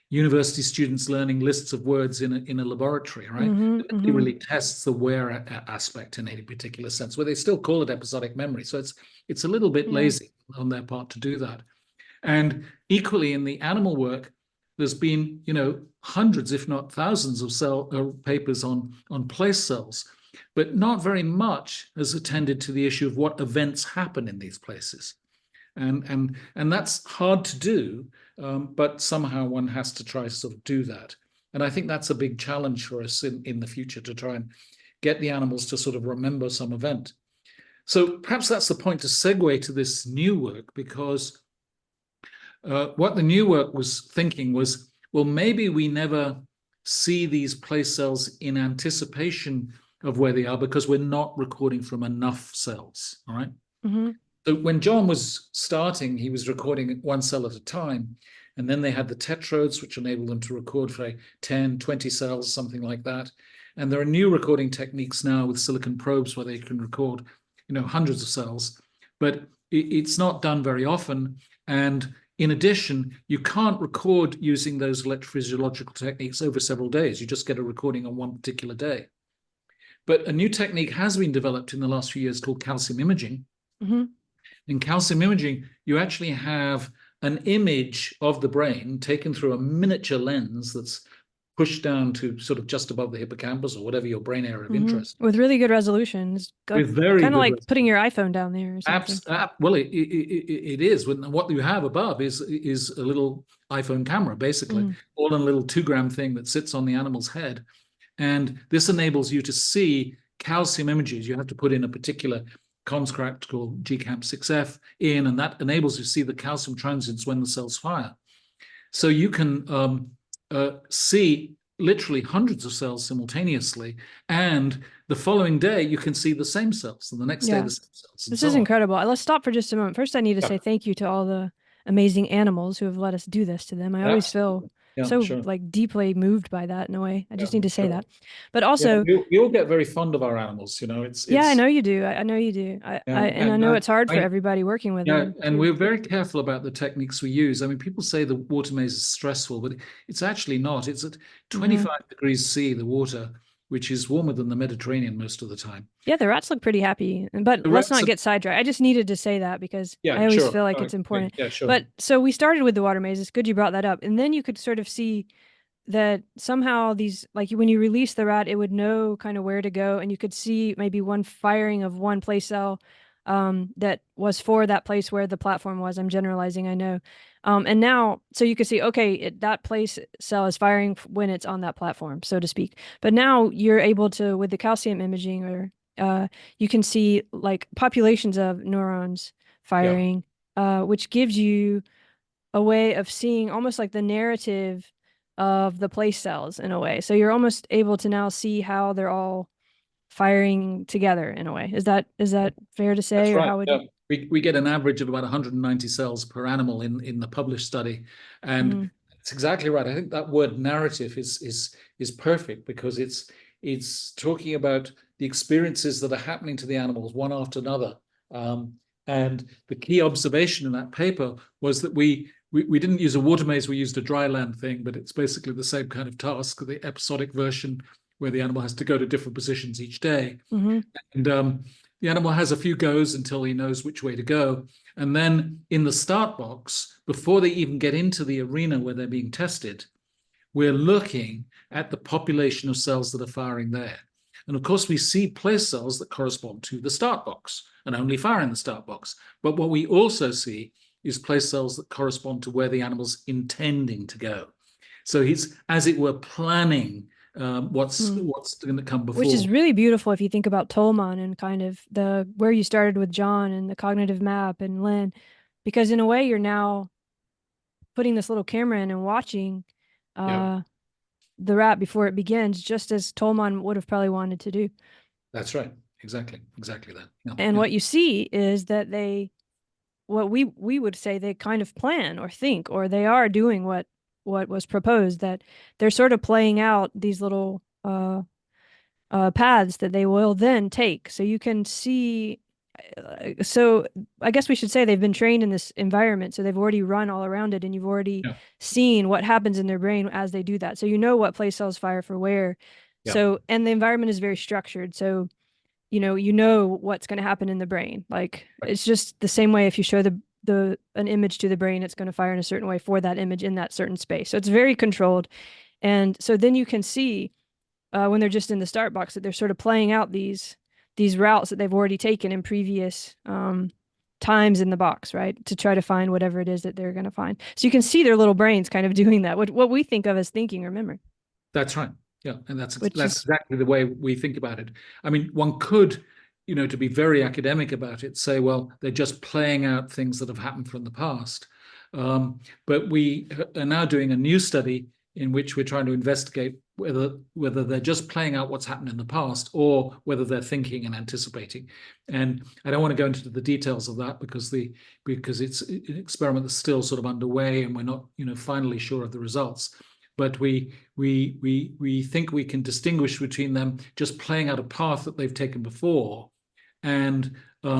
Speaker 2: university students learning lists of words in a laboratory, right? It really tests the where aspect in any particular sense, where they still call it episodic memory. So it's a little bit lazy on their part to do that. And equally in the animal work, there's been, you know, hundreds, if not thousands of papers on place cells, but not very much has attended to the issue of what events happen in these places. And that's hard to do, but somehow one has to try to sort of do that. And I think that's a big challenge for us in the future, to try and get the animals to sort of remember some event. So perhaps that's the point to segue to this new work, because what the new work was thinking was, well, maybe we never see these place cells in anticipation of where they are because we're not recording from enough cells, all right? So when John was starting, he was recording one cell at a time. And then they had the tetrodes, which enabled them to record for 10, 20 cells, something like that. And there are new recording techniques now with silicon probes where they can record, you know, hundreds of cells. But it's not done very often. And in addition, you can't record using those electrophysiological techniques over several days. You just get a recording on one particular day. But a new technique has been developed in the last few years called calcium imaging. In calcium imaging, you actually have an image of the brain taken through a miniature lens that's pushed down to sort of just above the hippocampus or whatever your brain area of interest.
Speaker 1: With really good resolution. It's
Speaker 2: With very
Speaker 1: kind of
Speaker 2: good
Speaker 1: like
Speaker 2: resolution.
Speaker 1: putting your iPhone down there or something.
Speaker 2: Well, it is. What you have above is a little iPhone camera, basically, all in a little 2-gram thing that sits on the animal's head. And this enables you to see calcium images. You have to put in a particular construct called GCAMP6F in, and that enables you to see the calcium transients when the cells fire. So you can see literally hundreds of cells simultaneously, and the following day you can see the same cells, and the next day the same cells.
Speaker 1: This is incredible. Let's stop for just a moment. First, I need to say thank you to all the amazing animals who have let us do this to them. I always feel like deeply moved by that in a way. I just need to say that. But also,
Speaker 2: we all get very fond of our animals. It's
Speaker 1: I know you do. I know you do. And I know it's hard for everybody working with them.
Speaker 2: And we're very careful about the techniques we use. I mean, people say the water maze is stressful, but it's actually not. It's at 25 degrees C, the water, which is warmer than the Mediterranean most of the time.
Speaker 1: Yeah, the rats look pretty happy, but let's not get sidetracked. I just needed to say that because I always feel like it's important.
Speaker 2: Yeah, sure.
Speaker 1: But so we started with the water maze. It's good you brought that up. And then you could sort of see that somehow these, like when you release the rat, it would know kind of where to go. And you could see maybe one firing of one place cell that was for that place where the platform was. I'm generalizing, I know. And now, so you could see, okay, that place cell is firing when it's on that platform, so to speak. But now you're able to, with the calcium imaging, or you can see like populations of neurons firing, which gives you a way of seeing almost like the narrative of the place cells in a way. So you're almost able to now see how they're all firing together in a way. Is that fair to say?
Speaker 2: That's
Speaker 1: or
Speaker 2: right.
Speaker 1: how would
Speaker 2: we get an average of about 190 cells per animal in the published study, and it's exactly right. I think that word narrative is perfect because it's talking about the experiences that are happening to the animals one after another. And the key observation in that paper was that we didn't use a water maze, we used a dry land thing, but it's basically the same kind of task, the episodic version where the animal has to go to different positions each day. And the animal has a few goes until he knows which way to go. And then in the start box, before they even get into the arena where they're being tested, we're looking at the population of cells that are firing there. And of course, we see place cells that correspond to the start box and only fire in the start box. But what we also see is place cells that correspond to where the animal's intending to go. So he's, as it were, planning what's going to come before.
Speaker 1: Which is really beautiful if you think about Tolman and kind of where you started with John and the cognitive map and Lynn, because in a way you're now putting this little camera in and watching the rat before it begins, just as Tolman would have probably wanted to do.
Speaker 2: That's right. Exactly that.
Speaker 1: And what you see is that what we would say they kind of plan or think, or they are doing what was proposed, that they're sort of playing out these little paths that they will then take. So you can see, so I guess we should say they've been trained in this environment. So they've already run all around it, and you've already seen what happens in their brain as they do that. So you know what place cells fire for where. So, and the environment is very structured. So, you know what's going to happen in the brain. Like it's just the same way if you show an image to the brain, it's going to fire in a certain way for that image in that certain space. So it's very controlled. And so then you can see when they're just in the start box that they're sort of playing out these routes that they've already taken in previous times in the box, right? To try to find whatever it is that they're going to find. So you can see their little brains kind of doing that, what we think of as thinking or memory.
Speaker 2: That's right. Yeah. And that's exactly the way we think about it. I mean, one could, to be very academic about it, say, well, they're just playing out things that have happened from the past. But we are now doing a new study in which we're trying to investigate whether they're just playing out what's happened in the past or whether they're thinking and anticipating. And I don't want to go into the details of that because it's an experiment that's still sort of underway and we're not, finally sure of the results. But we think we can distinguish between them just playing out a path that they've taken before and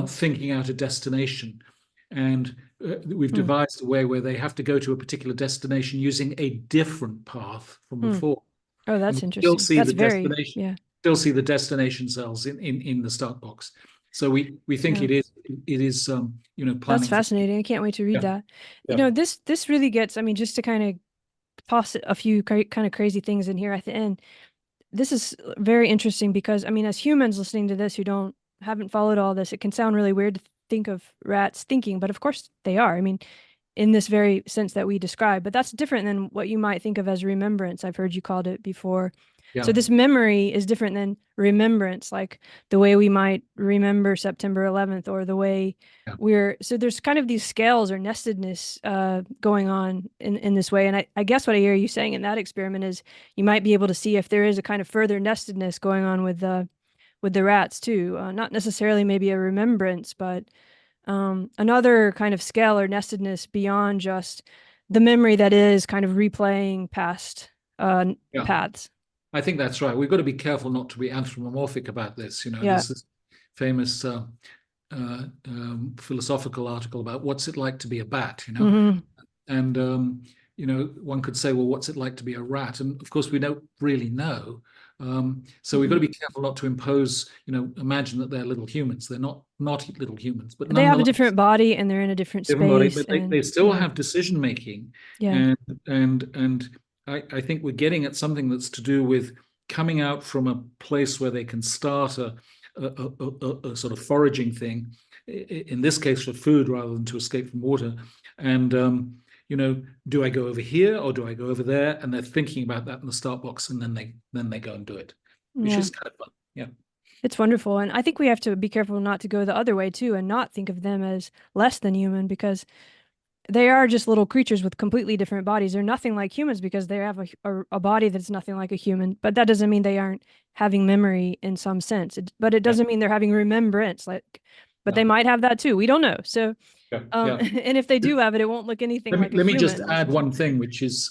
Speaker 2: thinking out a destination. And we've devised a way where they have to go to a particular destination using a different path from before.
Speaker 1: Oh, that's interesting.
Speaker 2: Still see the destination cells in the start box. So we think it is planning.
Speaker 1: That's fascinating. I can't wait to read that. This really gets, just to kind of toss a few kind of crazy things in here at the end. This is very interesting because, I mean, as humans listening to this who haven't followed all this, it can sound really weird to think of rats thinking, but of course they are. I mean, in this very sense that we describe, but that's different than what you might think of as remembrance. I've heard you called it before. So
Speaker 2: Yeah,
Speaker 1: this memory is different than remembrance, like the way we might remember September 11th or the way
Speaker 2: yeah,
Speaker 1: so there's kind of these scales or nestedness going on in this way. And I guess what I hear you saying in that experiment is you might be able to see if there is a kind of further nestedness going on with the rats too. Not necessarily maybe a remembrance, but another kind of scale or nestedness beyond just the memory that is kind of replaying past
Speaker 2: yeah.
Speaker 1: paths.
Speaker 2: I think that's right. We've got to be careful not to be anthropomorphic about this.
Speaker 1: Yeah.
Speaker 2: There's this famous philosophical article about what's it like to be a bat,
Speaker 1: Hmm.
Speaker 2: and one could say, well, what's it like to be a rat? And of course, we don't really know. So we've got
Speaker 1: Hmm.
Speaker 2: to be careful not to impose, imagine that they're little humans. They're not little humans, but
Speaker 1: They have a
Speaker 2: nonetheless,
Speaker 1: different body and they're in a different
Speaker 2: everybody,
Speaker 1: space.
Speaker 2: but they
Speaker 1: And
Speaker 2: still
Speaker 1: yeah,
Speaker 2: have decision making,
Speaker 1: yeah.
Speaker 2: and I think we're getting at something that's to do with coming out from a place where they can start a sort of foraging thing, in this case for food rather than to escape from water, and do I go over here or do I go over there? And they're thinking about that in the start box, and then they go and do it, which
Speaker 1: Yeah.
Speaker 2: is kind of fun. Yeah,
Speaker 1: It's wonderful. And I think we have to be careful not to go the other way too and not think of them as less than human because they are just little creatures with completely different bodies. They're nothing like humans because they have a body that's nothing like a human. But that doesn't mean they aren't having memory in some sense. But it
Speaker 2: yeah,
Speaker 1: doesn't mean they're having remembrance. But
Speaker 2: yeah,
Speaker 1: they might have that too. We don't know. So,
Speaker 2: yeah, yeah.
Speaker 1: and if they do have it, it won't look anything
Speaker 2: Let me
Speaker 1: like a
Speaker 2: let me just
Speaker 1: human.
Speaker 2: add one thing, which is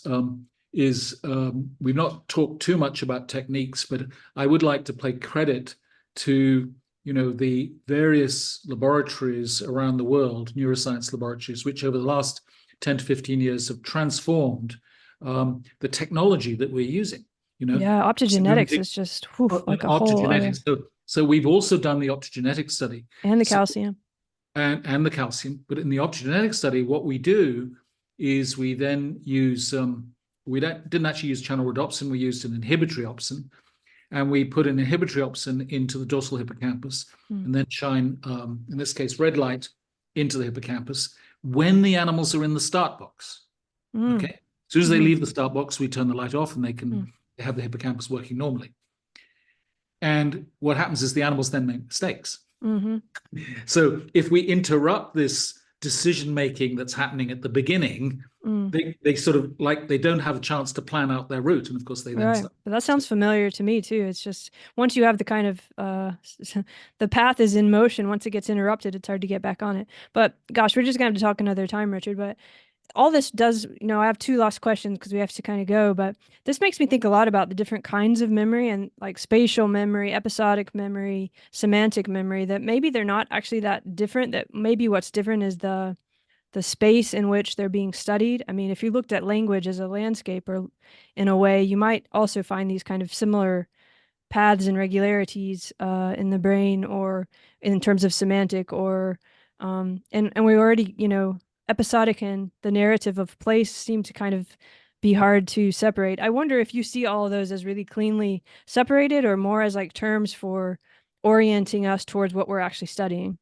Speaker 2: we've not talked too much about techniques, but I would like to pay credit to the various laboratories around the world, neuroscience laboratories, which over the last 10 to 15 years have transformed the technology that we're using.
Speaker 1: Yeah,
Speaker 2: So when we
Speaker 1: optogenetics
Speaker 2: think
Speaker 1: is just whew, like a whole other,
Speaker 2: optogenetics, so we've also done the optogenetic study.
Speaker 1: and the
Speaker 2: So
Speaker 1: calcium.
Speaker 2: and the calcium. But in the optogenetic study, what we do is we then use didn't actually use channel rhodopsin, we used an inhibitory opsin, and we put an inhibitory opsin into the dorsal hippocampus
Speaker 1: Mm.
Speaker 2: and then shine, in this case, red light into the hippocampus when the animals are in the start box.
Speaker 1: Mm.
Speaker 2: Okay. As soon as they
Speaker 1: Hmm.
Speaker 2: leave the start box, we turn the light off and they have the hippocampus working normally. And what happens is the animals then make mistakes.
Speaker 1: Mm-hmm.
Speaker 2: So if we interrupt this decision making that's happening at the beginning,
Speaker 1: Mm.
Speaker 2: they sort of like they don't have a chance to plan out their route, and of course they then
Speaker 1: Right.
Speaker 2: start.
Speaker 1: But that sounds familiar to me too. It's just once you have the kind of the path is in motion, once it gets interrupted, it's hard to get back on it. But gosh, we're just gonna have to talk another time, Richard. But all this does, I have two last questions because we have to kind of go, but this makes me think a lot about the different kinds of memory and like spatial memory, episodic memory, semantic memory, that maybe they're not actually that different, that maybe what's different is the space in which they're being studied. I mean, if you looked at language as a landscape or in a way, you might also find these kind of similar paths and regularities in the brain or in terms of semantic or and we already, episodic and the narrative of place seem to kind of be hard to separate. I wonder if you see all of those as really cleanly separated or more as like terms for orienting us towards what we're actually studying.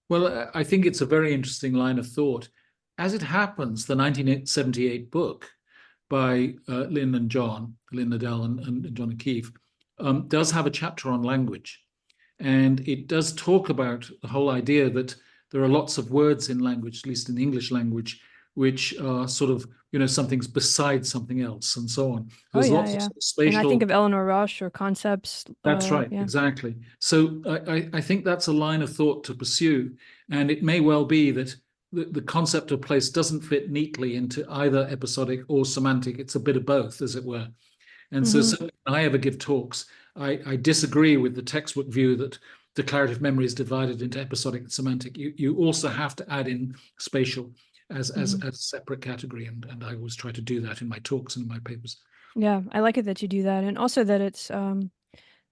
Speaker 2: Well, I think it's a very interesting line of thought. As it happens, the 1978 book by Lynn and John, Lynn Nadel and John O'Keefe, does have a chapter on language. And it does talk about the whole idea that there are lots of words in language, at least in the English language, which are sort of, something's beside something else and so on.
Speaker 1: Oh
Speaker 2: There's
Speaker 1: yeah,
Speaker 2: lots of
Speaker 1: yeah.
Speaker 2: sort of
Speaker 1: And I think
Speaker 2: spatial.
Speaker 1: of Eleanor Rush or concepts.
Speaker 2: That's right,
Speaker 1: Yeah.
Speaker 2: exactly. So I think that's a line of thought to pursue. And it may well be that the concept of place doesn't fit neatly into either episodic or semantic. It's a bit of both, as it were. And so
Speaker 1: Hmm.
Speaker 2: certainly when I ever give talks, I disagree with the textbook view that declarative memory is divided into episodic and semantic. You also have to add in spatial as
Speaker 1: Hmm.
Speaker 2: a separate category, and I always try to do that in my talks and in my papers.
Speaker 1: Yeah, I like it that you do that, and also that it's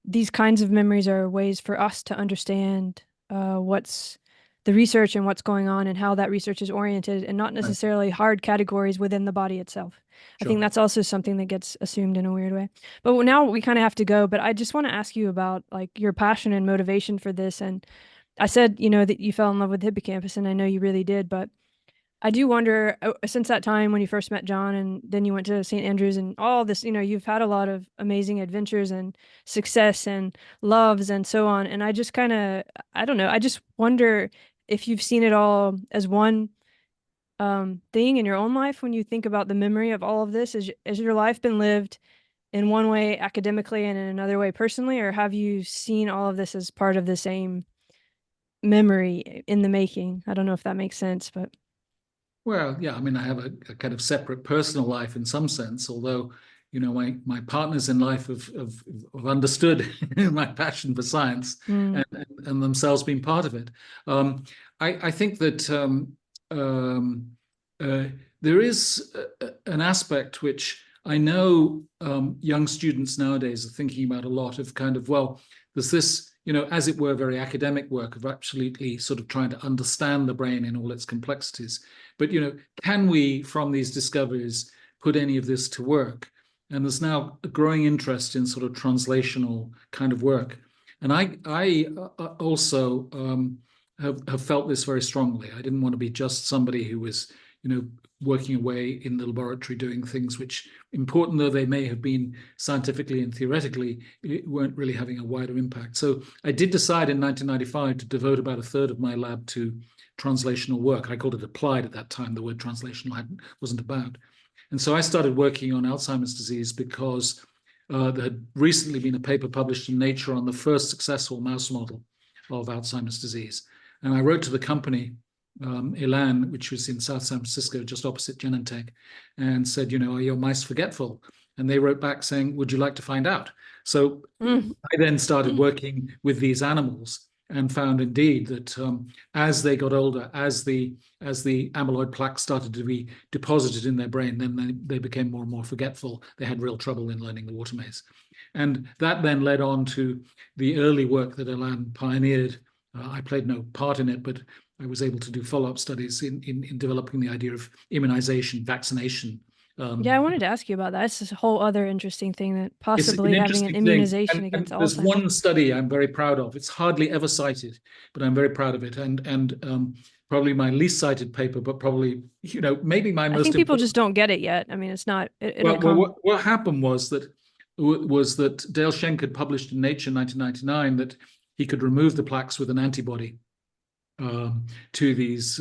Speaker 1: these kinds of memories are ways for us to understand what's the research and what's going on and how that research is oriented, and not necessarily hard categories within the body itself. I think that's also something that gets assumed in a weird way. But now we kind of have to go, but I just want to ask you about like your passion and motivation for this. And I said, that you fell in love with hippocampus, and I know you really did, but I do wonder, since that time when you first met John and then you went to St. Andrews and all this, you've had a lot of amazing adventures and success and loves and so on. And I just kind of, I don't know, I just wonder if you've seen it all as one thing in your own life when you think about the memory of all of this. Has your life been lived in one way academically and in another way personally, or have you seen all of this as part of the same memory in the making? I don't know if that makes sense, but.
Speaker 2: Well, yeah, I mean, I have a kind of separate personal life in some sense, although, my partners in life have understood my passion for science and themselves being part of it. I think that there is an aspect which I know young students nowadays are thinking about a lot of kind of, well, there's this, as it were, very academic work of absolutely sort of trying to understand the brain in all its complexities. But, can we, from these discoveries, put any of this to work? And there's now a growing interest in sort of translational kind of work. And I also have felt this very strongly. I didn't want to be just somebody who was, working away in the laboratory doing things which, important though they may have been scientifically and theoretically, weren't really having a wider impact. So I did decide in 1995 to devote about a third of my lab to translational work. I called it applied at that time. The word translational wasn't about. And so I started working on Alzheimer's disease because there had recently been a paper published in Nature on the first successful mouse model of Alzheimer's disease. And I wrote to the company, Lynne, which was in South San Francisco, just opposite Genentech, and said, are your mice forgetful? And they wrote back saying, would you like to find out? So I then started working with these animals and found indeed that as they got older, as the amyloid plaques started to be deposited in their brain, then they became more and more forgetful. They had real trouble in learning the water maze. And that then led on to the early work that Lynne pioneered. I played no part in it, but I was able to do follow-up studies in developing the idea of immunization, vaccination.
Speaker 1: Yeah, I wanted to ask you about that. It's a whole other interesting thing, that possibly having an immunization against Alzheimer's.
Speaker 2: There's one study I'm very proud of. It's hardly ever cited, but I'm very proud of it. And probably my least cited paper, but probably, maybe my most. I
Speaker 1: think people just don't get it yet. I mean, it's not.
Speaker 2: Well, what happened was that Dale Schenk had published in Nature in 1999 that he could remove the plaques with an antibody to these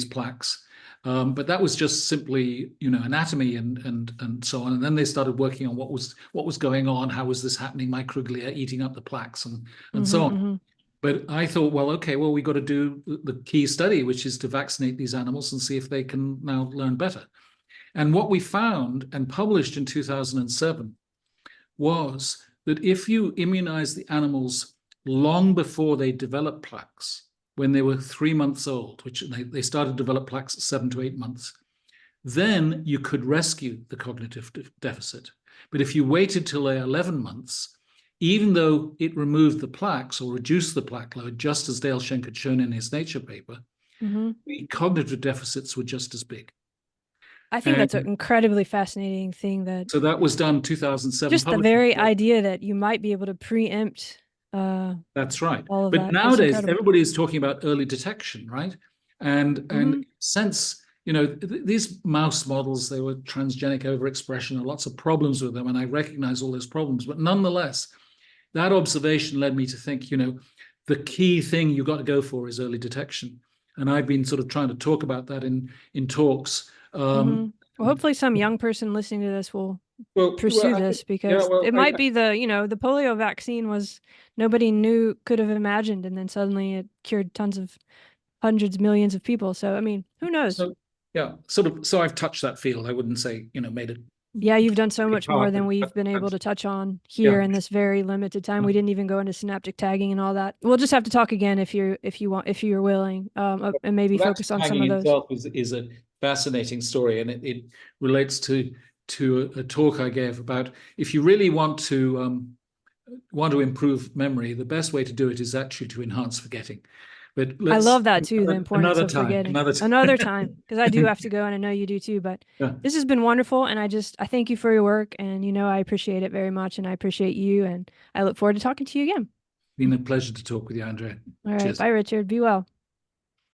Speaker 2: plaques. But that was just simply, anatomy and so on. And then they started working on what was going on, how was this happening, microglia eating up the plaques and so on. But I thought, well, okay, well, we got to do the key study, which is to vaccinate these animals and see if they can now learn better. And what we found and published in 2007 was that if you immunize the animals long before they develop plaques, when they were 3 months old, which they started to develop plaques at 7 to 8 months, then you could rescue the cognitive deficit. But if you waited till they're 11 months, even though it removed the plaques or reduced the plaque load, just as Dale Schenk had shown in his Nature paper, the cognitive deficits were just as big.
Speaker 1: I think that's an incredibly fascinating thing.
Speaker 2: So that was done 2007.
Speaker 1: Just the very idea that you might be able to preempt.
Speaker 2: That's right. But nowadays, everybody is talking about early detection, right? And since, these mouse models, they were transgenic overexpression and lots of problems with them. And I recognize all those problems. But nonetheless, that observation led me to think, the key thing you've got to go for is early detection. And I've been sort of trying to talk about that in talks.
Speaker 1: Well, hopefully some young person listening to this will pursue this, because it might be the polio vaccine was nobody could have imagined, and then suddenly it cured hundreds, millions of people. So, I mean, who knows?
Speaker 2: So I've touched that field. I wouldn't say, made it.
Speaker 1: Yeah, you've done so much more than we've been able to touch on here in this very limited time. We didn't even go into synaptic tagging and all that. We'll just have to talk again if you're willing, and maybe focus on some of those.
Speaker 2: Itself is a fascinating story, and it relates to a talk I gave about if you really want to improve memory, the best way to do it is actually to enhance forgetting. But
Speaker 1: I
Speaker 2: let's
Speaker 1: love that too, the importance
Speaker 2: another
Speaker 1: of
Speaker 2: time,
Speaker 1: forgetting.
Speaker 2: another time.
Speaker 1: Another time, because I do have to go and I know you do too, but
Speaker 2: Yeah.
Speaker 1: this has been wonderful. And I thank you for your work, and I appreciate it very much, and I appreciate you, and I look forward to talking to you again.
Speaker 2: Been a pleasure to talk with you, Andrea.
Speaker 1: All right.
Speaker 2: Cheers.
Speaker 1: Bye, Richard. Be well.